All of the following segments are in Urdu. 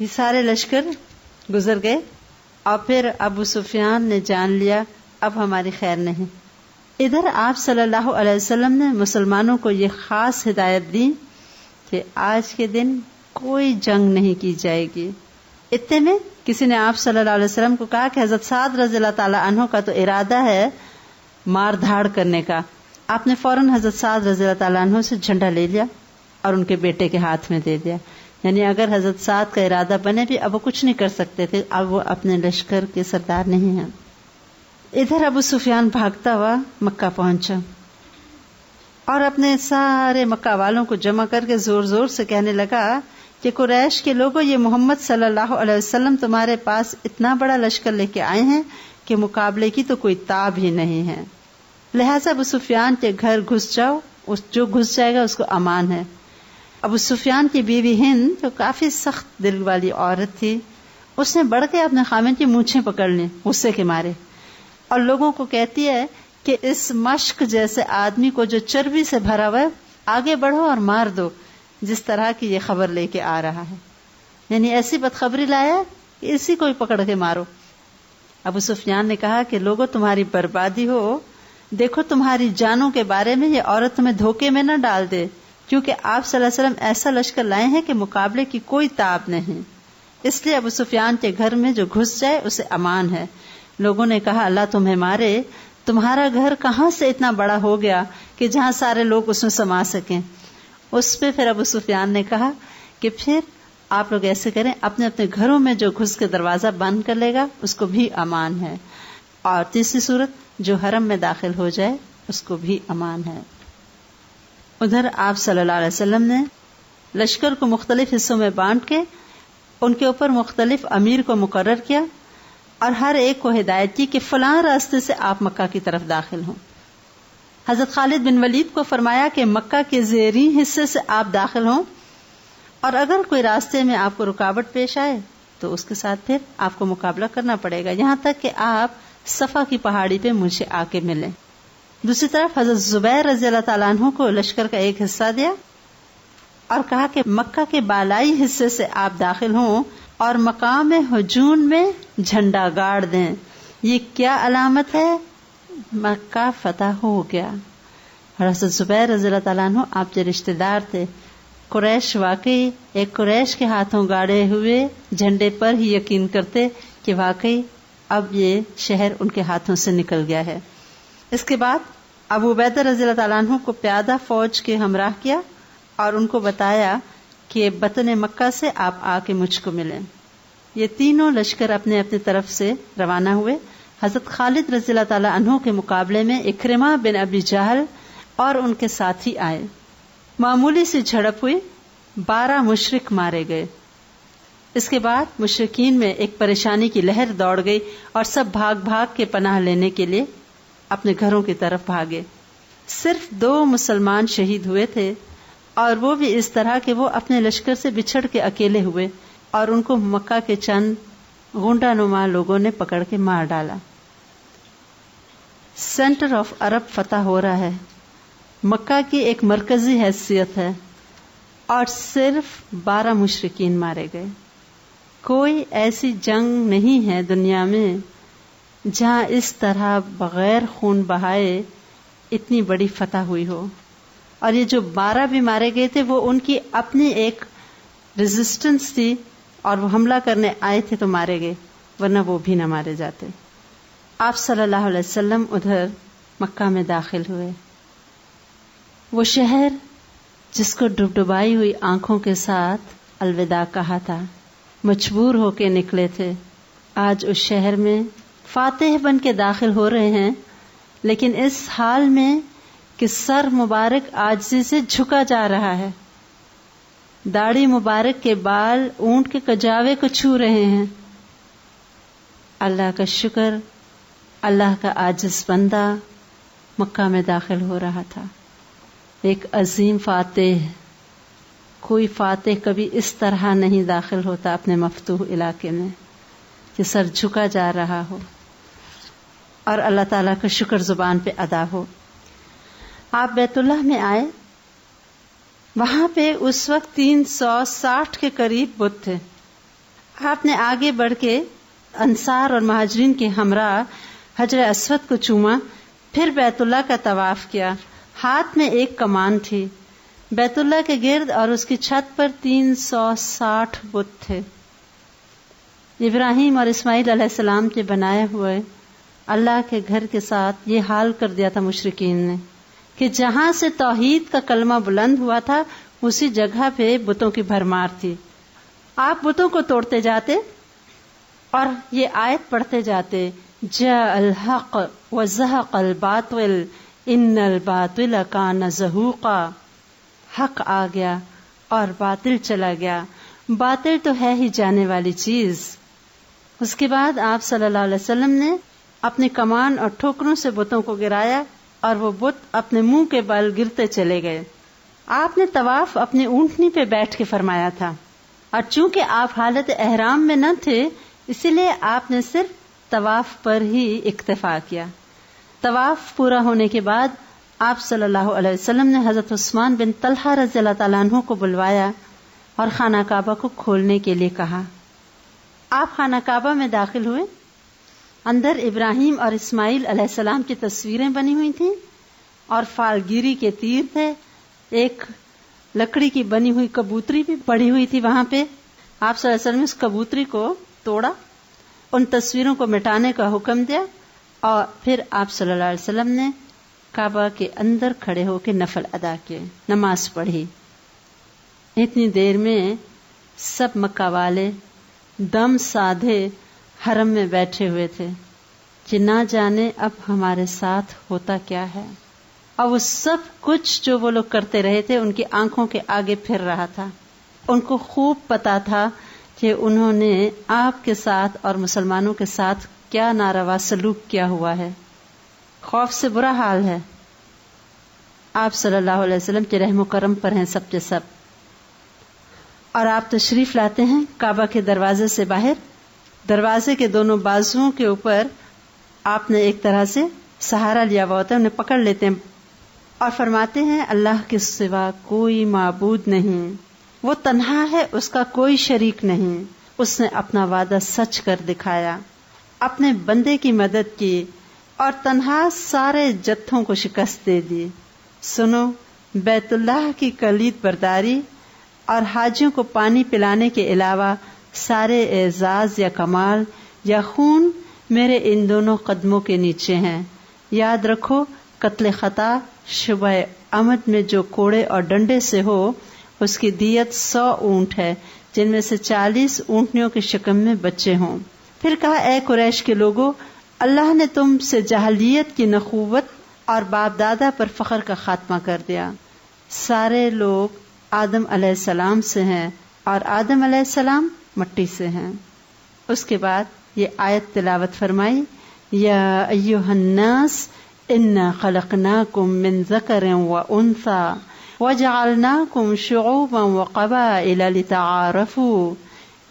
یہ سارے لشکر گزر گئے اور پھر ابو سفیان نے جان لیا اب ہماری خیر نہیں. ادھر آپ صلی اللہ علیہ وسلم نے مسلمانوں کو یہ خاص ہدایت دی کہ آج کے دن کوئی جنگ نہیں کی جائے گی. اتنے میں کسی نے آپ صلی اللہ علیہ وسلم کو کہا کہ حضرت سعد رضی اللہ تعالی عنہ کا تو ارادہ ہے مار دھاڑ کرنے کا. آپ نے فوراً حضرت سعد رضی اللہ تعالی عنہ سے جھنڈا لے لیا اور ان کے بیٹے کے ہاتھ میں دے دیا. یعنی اگر حضرت سعد کا ارادہ بنے بھی اب وہ کچھ نہیں کر سکتے تھے، اب وہ اپنے لشکر کے سردار نہیں ہیں. ادھر ابو سفیان بھاگتا ہوا مکہ پہنچا اور اپنے سارے مکہ والوں کو جمع کر کے زور زور سے کہنے لگا کہ قریش کے لوگوں، یہ محمد صلی اللہ علیہ وسلم تمہارے پاس اتنا بڑا لشکر لے کے آئے ہیں کہ مقابلے کی تو کوئی تاب ہی نہیں ہے. لہٰذا ابو سفیان کے گھر گھس جاؤ، جو گھس جائے گا اس کو امان ہے. ابو سفیان کی بیوی ہند جو کافی سخت دل والی عورت تھی، اس نے بڑھ کے اپنے خامن کی مونچھیں پکڑ لی غصے کے مارے اور لوگوں کو کہتی ہے کہ اس مشک جیسے آدمی کو جو چربی سے بھرا ہوا ہے آگے بڑھو اور مار دو، جس طرح کی یہ خبر لے کے آ رہا ہے. یعنی ایسی بدخبری لایا کہ اسی کو ہی پکڑ کے مارو. ابو سفیان نے کہا کہ لوگوں تمہاری بربادی ہو، دیکھو تمہاری جانوں کے بارے میں یہ عورت تمہیں دھوکے میں نہ ڈال دے، کیونکہ آپ صلی اللہ علیہ وسلم ایسا لشکر لائے ہیں کہ مقابلے کی کوئی تاب نہیں. اس لیے ابو سفیان کے گھر میں جو گھس جائے اسے امان ہے. لوگوں نے کہا اللہ تمہیں مارے، تمہارا گھر کہاں سے اتنا بڑا ہو گیا کہ جہاں سارے لوگ اس میں سما سکیں. اس پہ پھر ابو سفیان نے کہا کہ پھر آپ لوگ ایسے کریں، اپنے اپنے گھروں میں جو گھس کے دروازہ بند کر لے گا اس کو بھی امان ہے، اور تیسری صورت جو حرم میں داخل ہو جائے اس کو بھی امان ہے. ادھر آپ صلی اللہ علیہ وسلم نے لشکر کو مختلف حصوں میں بانٹ کے ان کے اوپر مختلف امیر کو مقرر کیا اور ہر ایک کو ہدایت کی کہ فلاں راستے سے آپ مکہ کی طرف داخل ہوں. حضرت خالد بن ولید کو فرمایا کہ مکہ کے زیریں حصے سے آپ داخل ہوں، اور اگر کوئی راستے میں آپ کو رکاوٹ پیش آئے تو اس کے ساتھ پھر آپ کو مقابلہ کرنا پڑے گا، یہاں تک کہ آپ صفا کی پہاڑی پہ مجھے آ کے ملیں. دوسری طرف حضرت زبیر رضی اللہ تعالیٰ عنہ کو لشکر کا ایک حصہ دیا اور کہا کہ مکہ کے بالائی حصے سے آپ داخل ہوں اور مقام ہجون میں جھنڈا گاڑ دیں. یہ کیا علامت ہے؟ مکہ فتح ہو گیا. اور حضرت زبیر رضی اللہ تعالیٰ عنہ آپ کے رشتہ دار تھے. قریش واقعی ایک قریش کے ہاتھوں گاڑے ہوئے جھنڈے پر ہی یقین کرتے کہ واقعی اب یہ شہر ان کے ہاتھوں سے نکل گیا ہے. اس کے بعد ابو عبیدہ رضی اللہ تعالیٰ عنہ کو پیادہ فوج کے ہمراہ کیا اور ان کو بتایا کہ بطن مکہ سے آپ آ کے مجھ کو ملیں. یہ تینوں لشکر اپنے اپنے طرف سے روانہ ہوئے. حضرت خالد رضی اللہ تعالیٰ عنہ کے مقابلے میں اکرمہ بن ابی جہل اور ان کے ساتھی آئے. معمولی سی جھڑپ ہوئی، 12 مشرک مارے گئے. اس کے بعد مشرکین میں ایک پریشانی کی لہر دوڑ گئی اور سب بھاگ بھاگ کے پناہ لینے کے لیے اپنے گھروں کی طرف بھاگے. صرف 2 مسلمان شہید ہوئے تھے، اور وہ بھی اس طرح کہ وہ اپنے لشکر سے بچھڑ کے اکیلے ہوئے اور ان کو مکہ کے چند غنڈہ نما لوگوں نے پکڑ کے مار ڈالا. سینٹر آف عرب فتح ہو رہا ہے، مکہ کی ایک مرکزی حیثیت ہے، اور صرف 12 مشرکین مارے گئے. کوئی ایسی جنگ نہیں ہے دنیا میں جہاں اس طرح بغیر خون بہائے اتنی بڑی فتح ہوئی ہو. اور یہ جو 12 بھی مارے گئے تھے وہ ان کی اپنی ایک ریزسٹنس تھی، اور وہ حملہ کرنے آئے تھے تو مارے گئے، ورنہ وہ بھی نہ مارے جاتے. آپ صلی اللہ علیہ وسلم ادھر مکہ میں داخل ہوئے. وہ شہر جس کو ڈبڈبائی ہوئی آنکھوں کے ساتھ الوداع کہا تھا، مجبور ہو کے نکلے تھے، آج اس شہر میں فاتح بن کے داخل ہو رہے ہیں، لیکن اس حال میں کہ سر مبارک عاجزی سے جھکا جا رہا ہے، داڑھی مبارک کے بال اونٹ کے کجاوے کو چھو رہے ہیں. اللہ کا شکر، اللہ کا عاجز بندہ مکہ میں داخل ہو رہا تھا. ایک عظیم فاتح، کوئی فاتح کبھی اس طرح نہیں داخل ہوتا اپنے مفتوح علاقے میں کہ سر جھکا جا رہا ہو اور اللہ تعالیٰ کا شکر زبان پہ ادا ہو. آپ بیت اللہ میں آئے، وہاں پہ اس وقت 360 کے قریب بت تھے. آپ نے آگے بڑھ کے انصار اور مہاجرین کے ہمراہ حجر اسود کو چوما، پھر بیت اللہ کا طواف کیا۔ ہاتھ میں ایک کمان تھی۔ بیت اللہ کے گرد اور اس کی چھت پر 360 بت تھے۔ ابراہیم اور اسماعیل علیہ السلام کے بنائے ہوئے اللہ کے گھر کے ساتھ یہ حال کر دیا تھا مشرکین نے کہ جہاں سے توحید کا کلمہ بلند ہوا تھا اسی جگہ پہ بتوں کی بھرمار تھی۔ آپ بتوں کو توڑتے جاتے اور یہ آیت پڑھتے جاتے، جاء الحق وزهق الباطل ان الباطل کان زہوقا، حق آ گیا اور باطل چلا گیا، باطل تو ہے ہی جانے والی چیز۔ اس کے بعد آپ صلی اللہ علیہ وسلم نے اپنے کمان اور ٹھوکروں سے بتوں کو گرایا اور وہ بت اپنے منہ کے بل گرتے چلے گئے۔ آپ نے طواف اپنی اونٹنی پہ بیٹھ کے فرمایا تھا، اور چونکہ آپ حالت احرام میں نہ تھے اسی لیے آپ نے صرف طواف پر ہی اکتفا کیا۔ طواف پورا ہونے کے بعد آپ صلی اللہ علیہ وسلم نے حضرت عثمان بن طلحہ رضی اللہ تعالیٰ عنہ کو بلوایا اور خانہ کعبہ کو کھولنے کے لیے کہا۔ آپ خانہ کعبہ میں داخل ہوئے۔ اندر ابراہیم اور اسماعیل علیہ السلام کی تصویریں بنی ہوئی تھیں اور فالگیری کے تیر تھے۔ ایک لکڑی کی بنی ہوئی کبوتری بھی پڑی ہوئی تھی وہاں پہ۔ آپ صلی اللہ علیہ وسلم نے اس کبوتری کو توڑا، ان تصویروں کو مٹانے کا حکم دیا، اور پھر آپ صلی اللہ علیہ وسلم نے کعبہ کے اندر کھڑے ہو کے نفل ادا کیے، نماز پڑھی۔ اتنی دیر میں سب مکہ والے دم سادھے حرم میں بیٹھے ہوئے تھے کہ نہ جانے اب ہمارے ساتھ ہوتا کیا ہے، اور وہ سب کچھ جو وہ لوگ کرتے رہے تھے ان کی آنکھوں کے آگے پھر رہا تھا۔ ان کو خوب پتا تھا کہ انہوں نے آپ کے ساتھ اور مسلمانوں کے ساتھ کیا ناروا سلوک کیا ہوا ہے۔ خوف سے برا حال ہے۔ آپ صلی اللہ علیہ وسلم کے رحم و کرم پر ہیں سب کے سب، اور آپ تشریف لاتے ہیں کعبہ کے دروازے سے باہر۔ دروازے کے دونوں بازوؤں کے اوپر آپ نے ایک طرح سے سہارا لیا ہوا ہوتا ہے، انہیں پکڑ لیتے ہیں اور فرماتے ہیں اللہ کے سوا کوئی معبود نہیں، وہ تنہا ہے، اس کا کوئی شریک نہیں، اس نے اپنا وعدہ سچ کر دکھایا، اپنے بندے کی مدد کی اور تنہا سارے جتھوں کو شکست دے دی۔ سنو، بیت اللہ کی کلید برداری اور حاجیوں کو پانی پلانے کے علاوہ سارے اعزاز یا کمال یا خون میرے ان دونوں قدموں کے نیچے ہیں۔ یاد رکھو، قتل خطا شبہ عمد میں جو کوڑے اور ڈنڈے سے ہو اس کی دیت 100 اونٹ ہے، جن میں سے 40 اونٹنیوں کے شکم میں بچے ہوں۔ پھر کہا، اے قریش کے لوگوں، اللہ نے تم سے جاہلیت کی نخوت اور باپ دادا پر فخر کا خاتمہ کر دیا۔ سارے لوگ آدم علیہ السلام سے ہیں اور آدم علیہ السلام مٹی سے ہیں۔ اس کے بعد یہ آیت تلاوت فرمائی، یا ایھا الناس انا خلقناکم من ذکر وانثی وجعلناکم شعوبا وقبائل لتعارفوا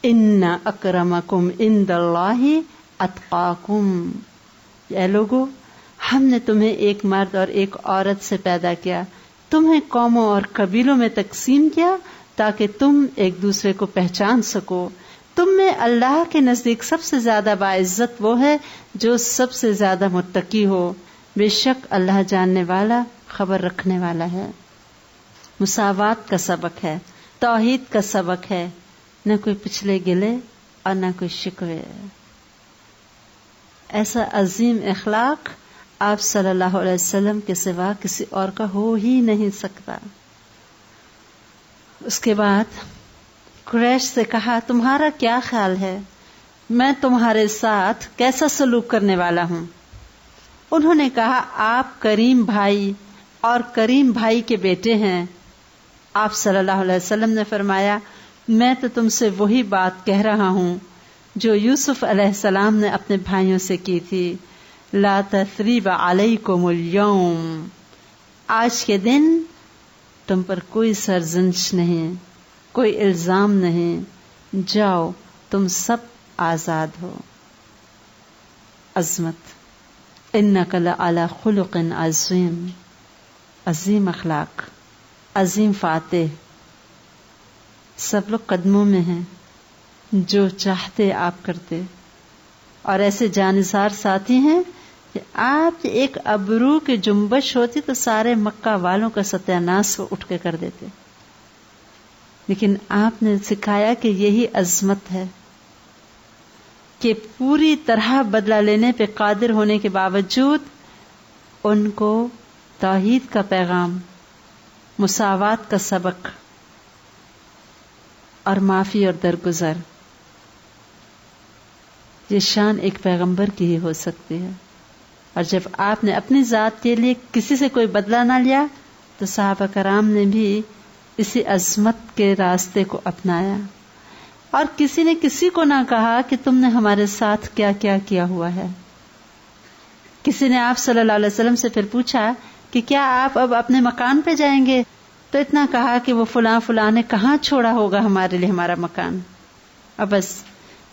ان اکرمکم عند اللہ اتقاکم۔ اے لوگو، ہم نے تمہیں ایک مرد اور ایک عورت سے پیدا کیا، تمہیں قوموں اور قبیلوں میں تقسیم کیا تاکہ تم ایک دوسرے کو پہچان سکو۔ تم میں اللہ کے نزدیک سب سے زیادہ باعزت وہ ہے جو سب سے زیادہ متقی ہو، بے شک اللہ جاننے والا، خبر رکھنے والا ہے۔ مساوات کا سبق ہے، توحید کا سبق ہے، نہ کوئی پچھلے گلے اور نہ کوئی شکوے۔ ایسا عظیم اخلاق آپ صلی اللہ علیہ وسلم کے سوا کسی اور کا ہو ہی نہیں سکتا۔ اس کے بعد قریش سے کہا، تمہارا کیا خیال ہے، میں تمہارے ساتھ کیسا سلوک کرنے والا ہوں؟ انہوں نے کہا، آپ کریم بھائی اور کریم بھائی کے بیٹے ہیں۔ آپ صلی اللہ علیہ وسلم نے فرمایا، میں تو تم سے وہی بات کہہ رہا ہوں جو یوسف علیہ السلام نے اپنے بھائیوں سے کی تھی، لا تثریب علیکم اليوم، آج کے دن تم پر کوئی سرزنش نہیں، کوئی الزام نہیں، جاؤ تم سب آزاد ہو۔ عظمت، انک لعلی خلق عظیم، عظیم اخلاق، عظیم فاتح، سب لوگ قدموں میں ہیں، جو چاہتے آپ کرتے، اور ایسے جانثار ساتھی ہیں کہ آپ ایک ابرو کی جنبش ہوتی تو سارے مکہ والوں کا ستیہ ناش اٹھ کے کر دیتے، لیکن آپ نے سکھایا کہ یہی عظمت ہے کہ پوری طرح بدلہ لینے پہ قادر ہونے کے باوجود ان کو توحید کا پیغام، مساوات کا سبق اور معافی اور درگزر، یہ شان ایک پیغمبر کی ہی ہو سکتی ہے۔ اور جب آپ نے اپنی ذات کے لیے کسی سے کوئی بدلہ نہ لیا تو صحابہ کرام نے بھی اسی عظمت کے راستے کو اپنایا، اور کسی نے کسی کو نہ کہا کہ تم نے ہمارے ساتھ کیا کیا کیا ہوا ہے۔ کسی نے آپ صلی اللہ علیہ وسلم سے پھر پوچھا کہ کیا آپ اب اپنے مکان پہ جائیں گے؟ تو اتنا کہا کہ وہ فلاں فلاں نے کہاں چھوڑا ہوگا ہمارے لیے ہمارا مکان، اور بس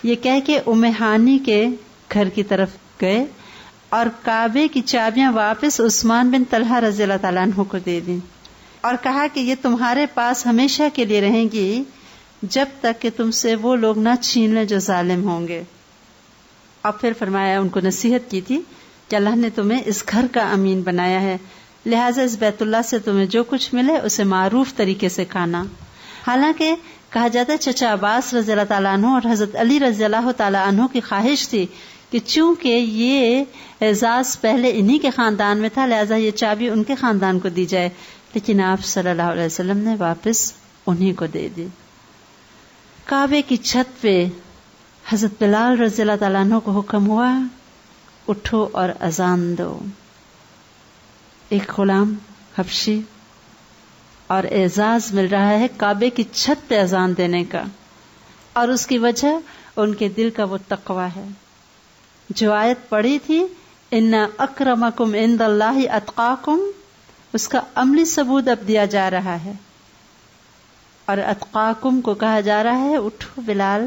یہ کہہ کے ام ہانی کے گھر کی طرف گئے اور کعبے کی چابیاں واپس عثمان بن طلحہ رضی اللہ تعالیٰ عنہ کو دے دیں، اور کہا کہ یہ تمہارے پاس ہمیشہ کے لیے رہیں گی جب تک کہ تم سے وہ لوگ نہ چھین لیں جو ظالم ہوں گے۔ اور پھر فرمایا، ان کو نصیحت کی تھی کہ اللہ نے تمہیں اس گھر کا امین بنایا ہے، لہٰذا اس بیت اللہ سے تمہیں جو کچھ ملے اسے معروف طریقے سے کھانا۔ حالانکہ کہا جاتا ہے چچا عباس رضی اللہ تعالیٰ عنہ اور حضرت علی رضی اللہ تعالیٰ عنہ کی خواہش تھی کہ چونکہ یہ اعزاز پہلے انہی کے خاندان میں تھا لہٰذا یہ چابی ان کے خاندان کو دی جائے، لیکن آپ صلی اللہ علیہ وسلم نے واپس انہی کو دے دی۔ کعبے کی چھت پہ حضرت بلال رضی اللہ تعالیٰ عنہ کو حکم ہوا، اٹھو اور اذان دو۔ ایک غلام حبشی، اور اعزاز مل رہا ہے کعبے کی چھت پہ اذان دینے کا، اور اس کی وجہ ان کے دل کا وہ تقوی ہے۔ جو آیت پڑھی تھی ان اکرمکم عند اللہ اتقاکم، اس کا عملی ثبوت اب دیا جا رہا ہے، اور اتقاکم کو کہا جا رہا ہے اٹھو بلال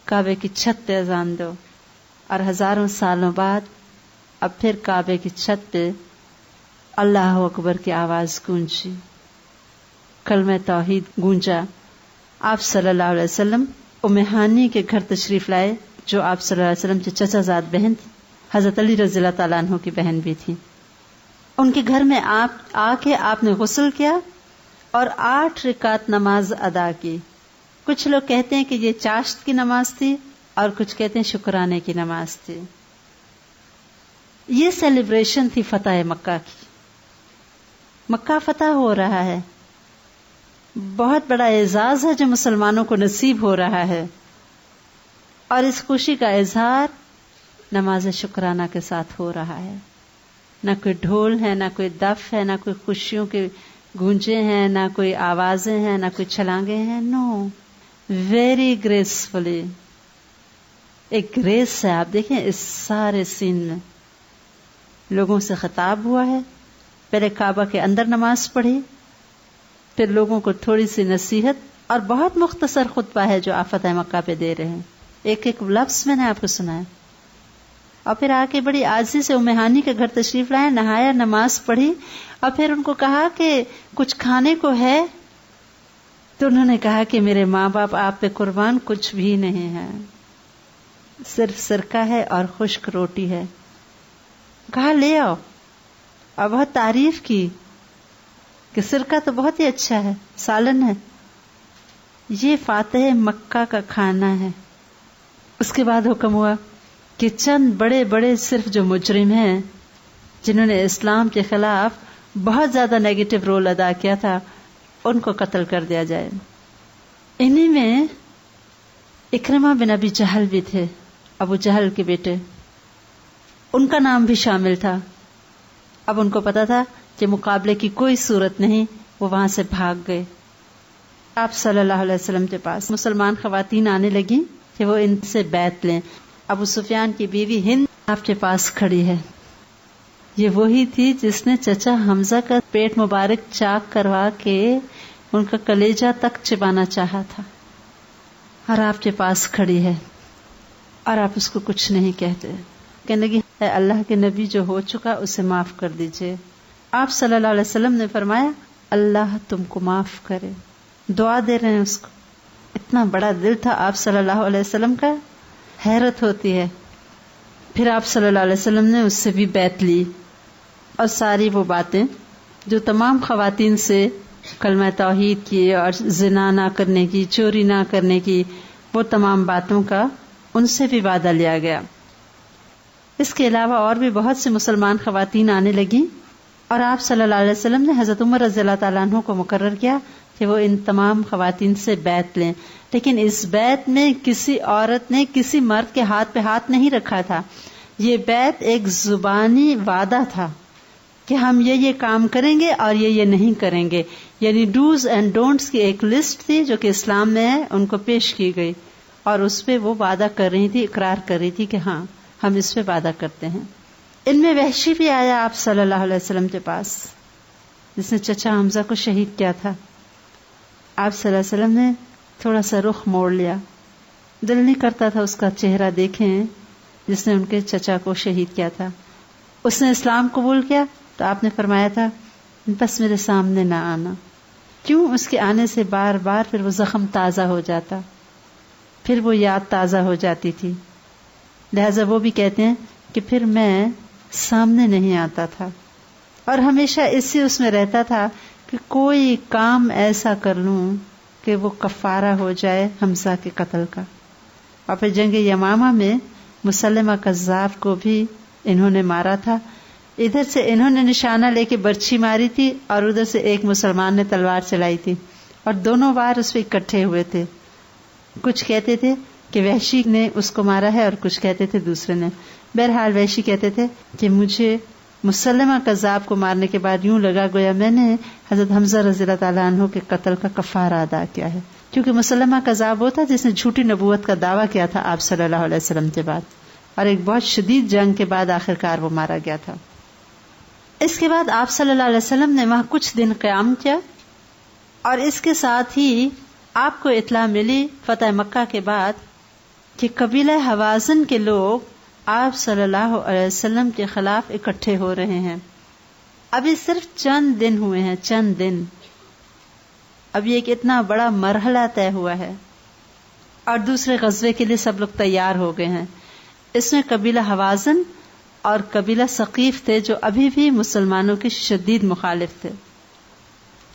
کعبے کی چھت پہ اذان دو۔ اور ہزاروں سالوں بعد اب پھر کعبے کی چھت پہ اللہ اکبر کی آواز گونجی، کلمہ توحید گونجا۔ آپ صلی اللہ علیہ وسلم ام ہانی کے گھر تشریف لائے جو آپ صلی اللہ علیہ وسلم کی چچا زاد بہن تھی، حضرت علی رضی اللہ تعالیٰ عنہ کی بہن بھی تھی۔ ان کے گھر میں آپ آ کے آپ نے غسل کیا اور 8 رکعت نماز ادا کی۔ کچھ لوگ کہتے ہیں کہ یہ چاشت کی نماز تھی اور کچھ کہتے ہیں شکرانے کی نماز تھی۔ یہ سیلیبریشن تھی فتح مکہ کی، مکہ فتح ہو رہا ہے، بہت بڑا اعزاز ہے جو مسلمانوں کو نصیب ہو رہا ہے، اور اس خوشی کا اظہار نماز شکرانہ کے ساتھ ہو رہا ہے۔ نہ کوئی ڈھول ہے، نہ کوئی دف ہے، نہ کوئی خوشیوں کے گونجے ہیں، نہ کوئی آوازیں ہیں، نہ کوئی چھلانگے ہیں، نو، ویری گریسفلی ایک گریس ہے۔ آپ دیکھیں اس سارے سین میں لوگوں سے خطاب ہوا ہے، پہلے کعبہ کے اندر نماز پڑھی، پھر لوگوں کو تھوڑی سی نصیحت، اور بہت مختصر خطبہ ہے جو آپ فتح مکہ پہ دے رہے ہیں، ایک ایک لفظ میں نے آپ کو سنایا۔ اور پھر آ کے بڑی عاجزی سے ام ہانی کے گھر تشریف لائے، نہایا، نماز پڑھی، اور پھر ان کو کہا کہ کچھ کھانے کو ہے؟ تو انہوں نے کہا کہ میرے ماں باپ آپ پہ قربان، کچھ بھی نہیں ہے، صرف سرکہ ہے اور خشک روٹی ہے۔ کہا لے آؤ، اور بہت تعریف کی کہ سرکہ تو بہت ہی اچھا ہے، سالن ہے، یہ فاتح مکہ کا کھانا ہے۔ اس کے بعد حکم ہوا کہ چند بڑے بڑے صرف جو مجرم ہیں جنہوں نے اسلام کے خلاف بہت زیادہ نیگیٹو رول ادا کیا تھا ان کو قتل کر دیا جائے۔ انہی میں اکرمہ بن ابی جہل بھی تھے، ابو جہل کے بیٹے، ان کا نام بھی شامل تھا۔ اب ان کو پتا تھا کہ مقابلے کی کوئی صورت نہیں، وہ وہاں سے بھاگ گئے۔ آپ صلی اللہ علیہ وسلم کے پاس مسلمان خواتین آنے لگیں کہ وہ ان سے بیعت لیں۔ ابو سفیان کی بیوی ہند آپ کے پاس کھڑی ہے، یہ وہی تھی جس نے چچا حمزہ کا پیٹ مبارک چاک کروا کے ان کا کلیجہ تک چبانا چاہا تھا، اور آپ کے پاس کھڑی ہے، اور آپ اس کو کچھ نہیں کہتے۔ کہنے لگی اے اللہ کے نبی، جو ہو چکا اسے معاف کر دیجئے۔ آپ صلی اللہ علیہ وسلم نے فرمایا اللہ تم کو معاف کرے، دعا دے رہے ہیں اس کو۔ اتنا بڑا دل تھا آپ صلی اللہ علیہ وسلم کا، حیرت ہوتی ہے. پھر آپ صلی اللہ علیہ وسلم نے اس سے بھی بیعت لی اور ساری وہ باتیں جو تمام خواتین سے کلمہ توحید کی اور زنا نہ کرنے کی، چوری نہ کرنے کی، وہ تمام باتوں کا ان سے بھی وعدہ لیا گیا. اس کے علاوہ اور بھی بہت سے مسلمان خواتین آنے لگیں اور آپ صلی اللہ علیہ وسلم نے حضرت عمر رضی اللہ تعالیٰ عنہ کو مقرر کیا کہ وہ ان تمام خواتین سے بیعت لیں. لیکن اس بیعت میں کسی عورت نے کسی مرد کے ہاتھ پہ ہاتھ نہیں رکھا تھا. یہ بیعت ایک زبانی وعدہ تھا کہ ہم یہ کام کریں گے اور یہ نہیں کریں گے. یعنی ڈوز اینڈ ڈونٹس کی ایک لسٹ تھی جو کہ اسلام میں ہے، ان کو پیش کی گئی اور اس پہ وہ وعدہ کر رہی تھی، اقرار کر رہی تھی کہ ہاں ہم اس پہ وعدہ کرتے ہیں. ان میں وحشی بھی آیا آپ صلی اللہ علیہ وسلم کے پاس، جس نے چچا حمزہ کو شہید کیا تھا. آپ صلی اللہ علیہ وسلم نے تھوڑا سا رخ موڑ لیا، دل نہیں کرتا تھا اس کا چہرہ دیکھیں جس نے ان کے چچا کو شہید کیا تھا. اس نے اسلام قبول کیا تو آپ نے فرمایا تھا بس میرے سامنے نہ آنا. کیوں؟ اس کے آنے سے بار بار پھر وہ زخم تازہ ہو جاتا، پھر وہ یاد تازہ ہو جاتی تھی. لہذا وہ بھی کہتے ہیں کہ پھر میں سامنے نہیں آتا تھا اور ہمیشہ اس میں رہتا تھا کہ کوئی کام ایسا کر لوں کہ وہ کفارہ ہو جائے حمزہ کے قتل کا. اور پھر جنگ یمامہ میں مسلمہ کذاب کو بھی انہوں نے مارا تھا. ادھر سے انہوں نے نشانہ لے کے برچھی ماری تھی اور ادھر سے ایک مسلمان نے تلوار چلائی تھی اور دونوں بار اس پہ اکٹھے ہوئے تھے. کچھ کہتے تھے کہ وحشی نے اس کو مارا ہے اور کچھ کہتے تھے دوسرے نے. بہرحال وحشی کہتے تھے کہ مجھے مسلمہ کذاب کو مارنے کے بعد یوں لگا گویا میں نے حضرت حمزہ رضی اللہ تعالیٰ عنہ کے قتل کا کفارہ ادا کیا ہے، کیونکہ مسلمہ کذاب وہ تھا جس نے جھوٹی نبوت کا دعویٰ کیا تھا آپ صلی اللہ علیہ وسلم کے بعد، اور ایک بہت شدید جنگ کے بعد آخرکار وہ مارا گیا تھا. اس کے بعد آپ صلی اللہ علیہ وسلم نے وہاں کچھ دن قیام کیا اور اس کے ساتھ ہی آپ کو اطلاع ملی فتح مکہ کے بعد کہ قبیلہ حوازن کے لوگ آپ صلی اللہ علیہ وسلم کے خلاف اکٹھے ہو رہے ہیں. ابھی صرف چند دن ہوئے ہیں، چند دن. ابھی ایک اتنا بڑا مرحلہ طے ہوا ہے اور دوسرے غزوے کے لیے سب لوگ تیار ہو گئے ہیں. اس میں قبیلہ حوازن اور قبیلہ ثقیف تھے جو ابھی بھی مسلمانوں کے شدید مخالف تھے.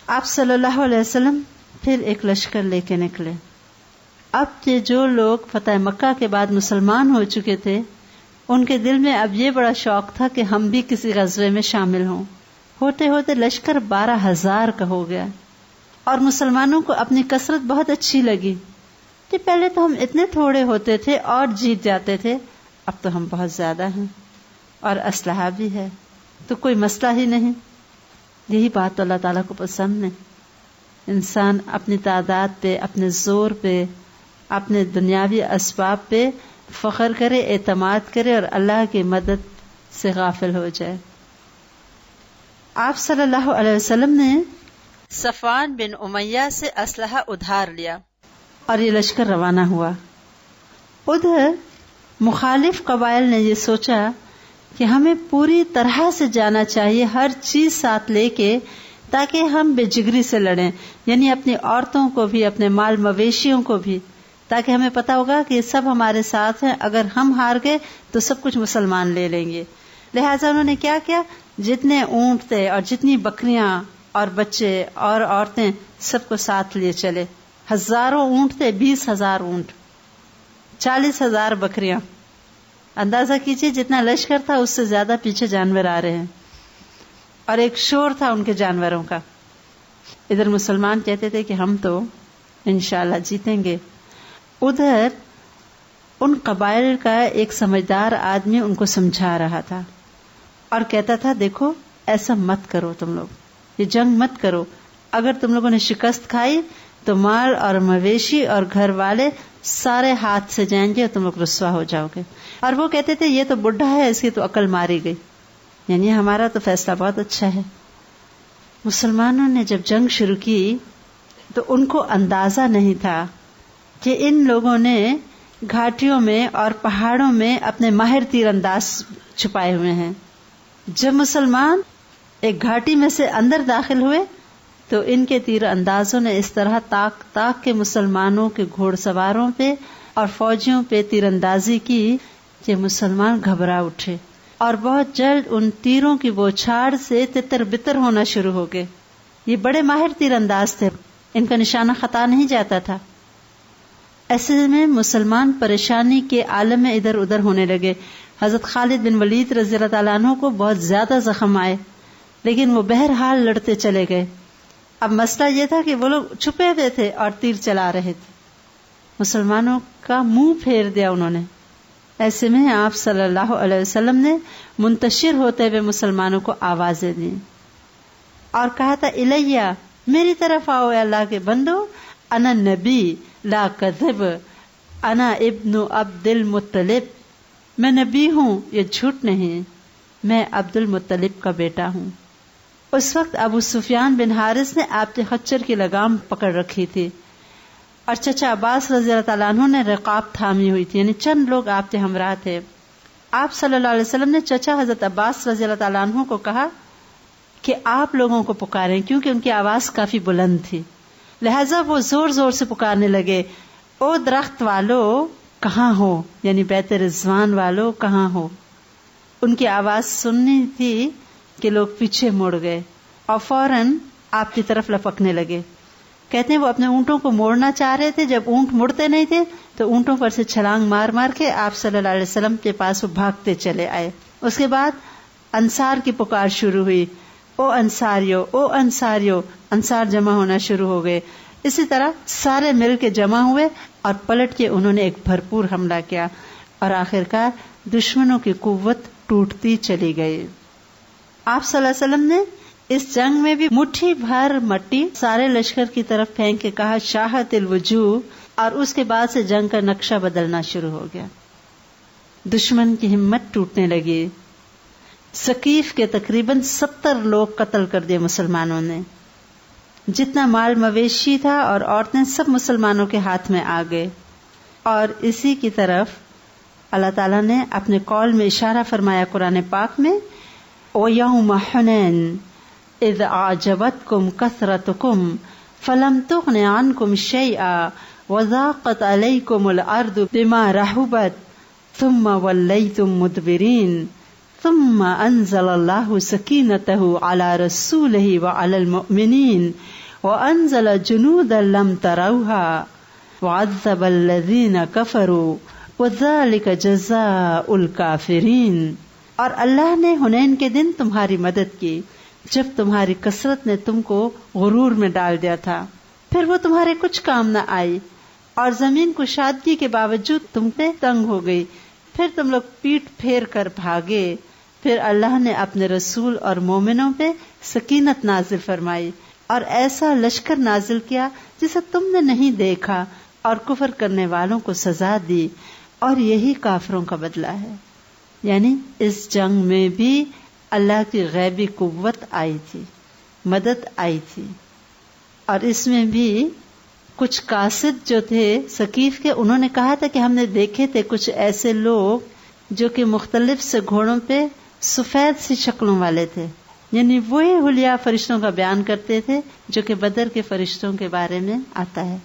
آپ صلی اللہ علیہ وسلم پھر ایک لشکر لے کے نکلے. اب کے جو لوگ فتح مکہ کے بعد مسلمان ہو چکے تھے ان کے دل میں اب یہ بڑا شوق تھا کہ ہم بھی کسی غزوے میں شامل ہوں. ہوتے ہوتے لشکر 12,000 کا ہو گیا اور مسلمانوں کو اپنی کثرت بہت اچھی لگی کہ پہلے تو ہم اتنے تھوڑے ہوتے تھے اور جیت جاتے تھے، اب تو ہم بہت زیادہ ہیں اور اسلحہ بھی ہے تو کوئی مسئلہ ہی نہیں. یہی بات تو اللہ تعالیٰ کو پسند ہے. انسان اپنی تعداد پہ، اپنے زور پہ، اپنے دنیاوی اسباب پہ فخر کرے، اعتماد کرے اور اللہ کی مدد سے غافل ہو جائے. آپ صلی اللہ علیہ وسلم نے صفوان بن امیہ سے اسلحہ ادھار لیا اور یہ لشکر روانہ ہوا. ادھر مخالف قبائل نے یہ سوچا کہ ہمیں پوری طرح سے جانا چاہیے، ہر چیز ساتھ لے کے، تاکہ ہم بے جگری سے لڑیں، یعنی اپنی عورتوں کو بھی، اپنے مال مویشیوں کو بھی، تاکہ ہمیں پتا ہوگا کہ سب ہمارے ساتھ ہیں، اگر ہم ہار گئے تو سب کچھ مسلمان لے لیں گے. لہٰذا انہوں نے کیا کیا، جتنے اونٹ تھے اور جتنی بکریاں اور بچے اور عورتیں سب کو ساتھ لیے چلے. ہزاروں اونٹ تھے، 20,000 اونٹ، 40,000 بکریاں. اندازہ کیجئے جتنا لشکر تھا اس سے زیادہ پیچھے جانور آ رہے ہیں اور ایک شور تھا ان کے جانوروں کا. ادھر مسلمان کہتے تھے کہ ہم تو انشاءاللہ جیتیں گے. ادھر ان قبائل کا ایک سمجھدار آدمی ان کو سمجھا رہا تھا اور کہتا تھا دیکھو ایسا مت کرو، تم لوگ یہ جنگ مت کرو، اگر تم لوگوں نے شکست کھائی تو مال اور مویشی اور گھر والے سارے ہاتھ سے جائیں گے اور تم لوگ رسوا ہو جاؤ گے. اور وہ کہتے تھے یہ تو بڈھا ہے، اس کی تو عقل ماری گئی، یعنی ہمارا تو فیصلہ بہت اچھا ہے. مسلمانوں نے جب جنگ شروع کی تو ان کو اندازہ نہیں تھا کہ ان لوگوں نے گھاٹیوں میں اور پہاڑوں میں اپنے ماہر تیر انداز چھپائے ہوئے ہیں. جب مسلمان ایک گھاٹی میں سے اندر داخل ہوئے تو ان کے تیر اندازوں نے اس طرح تاک تاک کے مسلمانوں کے گھوڑ سواروں پہ اور فوجیوں پہ تیر اندازی کی کہ مسلمان گھبرا اٹھے اور بہت جلد ان تیروں کی بوچھاڑ سے تتر بتر ہونا شروع ہو گئے. یہ بڑے ماہر تیر انداز تھے، ان کا نشانہ خطا نہیں جاتا تھا. ایسے میں مسلمان پریشانی کے عالم میں ادھر ادھر ہونے لگے. حضرت خالد بن ولید رضی اللہ تعالیٰ عنہ کو بہت زیادہ زخم آئے، لیکن وہ بہرحال لڑتے چلے گئے. اب مسئلہ یہ تھا کہ وہ لوگ چھپے ہوئے تھے اور تیر چلا رہے تھے. مسلمانوں کا منہ پھیر دیا انہوں نے. ایسے میں آپ صلی اللہ علیہ وسلم نے منتشر ہوتے ہوئے مسلمانوں کو آوازیں دیں اور کہا تھا الیہ، میری طرف آؤ اے اللہ کے بندو، انا نبی لا کذب، انا ابن عبد المطلب، میں نبی ہوں، یہ جھوٹ نہیں، میں عبد المطلب کا بیٹا ہوں. اس وقت ابو سفیان بن حارث نے آپ کے خچر کی لگام پکڑ رکھی تھی اور چچا عباس رضی اللہ تعالیٰ عنہ نے رقاب تھامی ہوئی تھی، یعنی چند لوگ آپ کے ہمراہ تھے. آپ صلی اللہ علیہ وسلم نے چچا حضرت عباس رضی اللہ تعالیٰ عنہ کو کہا کہ آپ لوگوں کو پکاریں، کیونکہ ان کی آواز کافی بلند تھی. لہذا وہ زور زور سے پکارنے لگے، او درخت والو کہاں ہو، یعنی بیت رضوان والو کہاں ہو. ان کی آواز سننی تھی کہ لوگ پیچھے مڑ گئے اور فوراً آپ کی طرف لپکنے لگے. کہتے ہیں وہ اپنے اونٹوں کو موڑنا چاہ رہے تھے، جب اونٹ مڑتے نہیں تھے تو اونٹوں پر سے چھلانگ مار مار کے آپ صلی اللہ علیہ وسلم کے پاس وہ بھاگتے چلے آئے. اس کے بعد انصار کی پکار شروع ہوئی، او انصاریو او انصاریو، انصار جمع ہونا شروع ہو گئے. اسی طرح سارے مل کے جمع ہوئے اور پلٹ کے انہوں نے ایک بھرپور حملہ کیا اور آخرکار دشمنوں کی قوت ٹوٹتی چلی گئی. آپ صلی اللہ علیہ وسلم نے اس جنگ میں بھی مٹھی بھر مٹی سارے لشکر کی طرف پھینک کے کہا شاہت الوجوہ، اور اس کے بعد سے جنگ کا نقشہ بدلنا شروع ہو گیا. دشمن کی ہمت ٹوٹنے لگی. ثقیف کے تقریباً 70 لوگ قتل کر دیے مسلمانوں نے. جتنا مال مویشی تھا اور عورتیں سب مسلمانوں کے ہاتھ میں آ گئے. اور اسی کی طرف اللہ تعالیٰ نے اپنے قول میں اشارہ فرمایا قرآن پاک میں، وَيَوْمَ حُنَيْنٍ اذ اعجبتکم کثرتکم فلم تغن عنکم شیئا وضاقت علیکم الارض بما رحبت ثم ولیتم مدبرین ثم انزل اللہ سکینتہ علی رسولہ وعلی المؤمنین وانزل جنودا لم تروها وعذب الذین کفروا وذلک جزاء الکافرین. اور اللہ نے حنین کے دن تمہاری مدد کی جب تمہاری کثرت نے تم کو غرور میں ڈال دیا تھا، پھر وہ تمہارے کچھ کام نہ آئی اور زمین کشادگی کے باوجود تم پہ تنگ ہو گئی، پھر تم لوگ پیٹ پھیر کر بھاگے. پھر اللہ نے اپنے رسول اور مومنوں پہ سکینت نازل فرمائی اور ایسا لشکر نازل کیا جسے تم نے نہیں دیکھا اور کفر کرنے والوں کو سزا دی، اور یہی کافروں کا بدلہ ہے. یعنی اس جنگ میں بھی اللہ کی غیبی قوت آئی تھی، مدد آئی تھی. اور اس میں بھی کچھ قاصد جو تھے ثقیف کے، انہوں نے کہا تھا کہ ہم نے دیکھے تھے کچھ ایسے لوگ جو کہ مختلف سے گھوڑوں پہ سفید سی شکلوں والے تھے، یعنی وہی حلیہ فرشتوں کا بیان کرتے تھے جو کہ بدر کے فرشتوں کے بارے میں آتا ہے.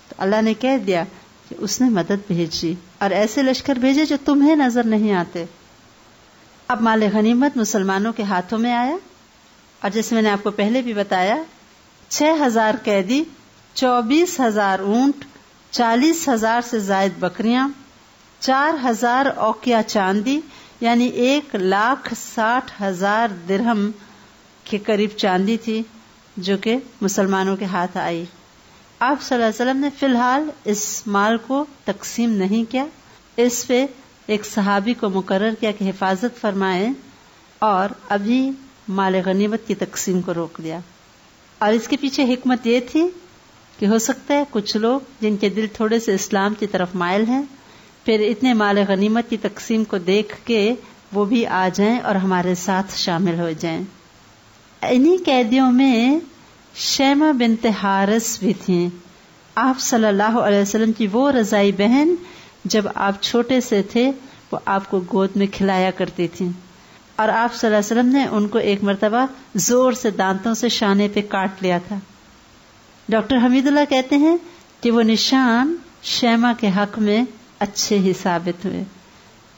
تو اللہ نے کہہ دیا کہ اس نے مدد بھیجی اور ایسے لشکر بھیجے جو تمہیں نظر نہیں آتے. اب مال غنیمت مسلمانوں کے ہاتھوں میں آیا، اور جیسے میں نے آپ کو پہلے بھی بتایا 6,000 قیدی، 24,000 اونٹ، 40,000 سے زائد بکریاں، 4,000 اوقیہ چاندی، یعنی 1,60,000 درہم کے قریب چاندی تھی جو کہ مسلمانوں کے ہاتھ آئی. آپ صلی اللہ علیہ وسلم نے فی الحال اس مال کو تقسیم نہیں کیا، اس پہ ایک صحابی کو مقرر کیا کہ حفاظت فرمائیں، اور ابھی مال غنیمت کی تقسیم کو روک دیا. اور اس کے پیچھے حکمت یہ تھی کہ ہو سکتا ہے کچھ لوگ جن کے دل تھوڑے سے اسلام کی طرف مائل ہیں، پھر اتنے مال غنیمت کی تقسیم کو دیکھ کے وہ بھی آ جائیں اور ہمارے ساتھ شامل ہو جائیں. انہی قیدیوں میں شیمہ بنت حارث بھی تھیں، آپ صلی اللہ علیہ وسلم کی وہ رضائی بہن جب آپ چھوٹے سے تھے وہ آپ کو گود میں کھلایا کرتی تھیں. اور آپ صلی اللہ علیہ وسلم نے ان کو ایک مرتبہ زور سے دانتوں سے شانے پہ کاٹ لیا تھا۔ ڈاکٹر حمید اللہ کہتے ہیں کہ وہ نشان شیما کے حق میں اچھے ہی ثابت ہوئے،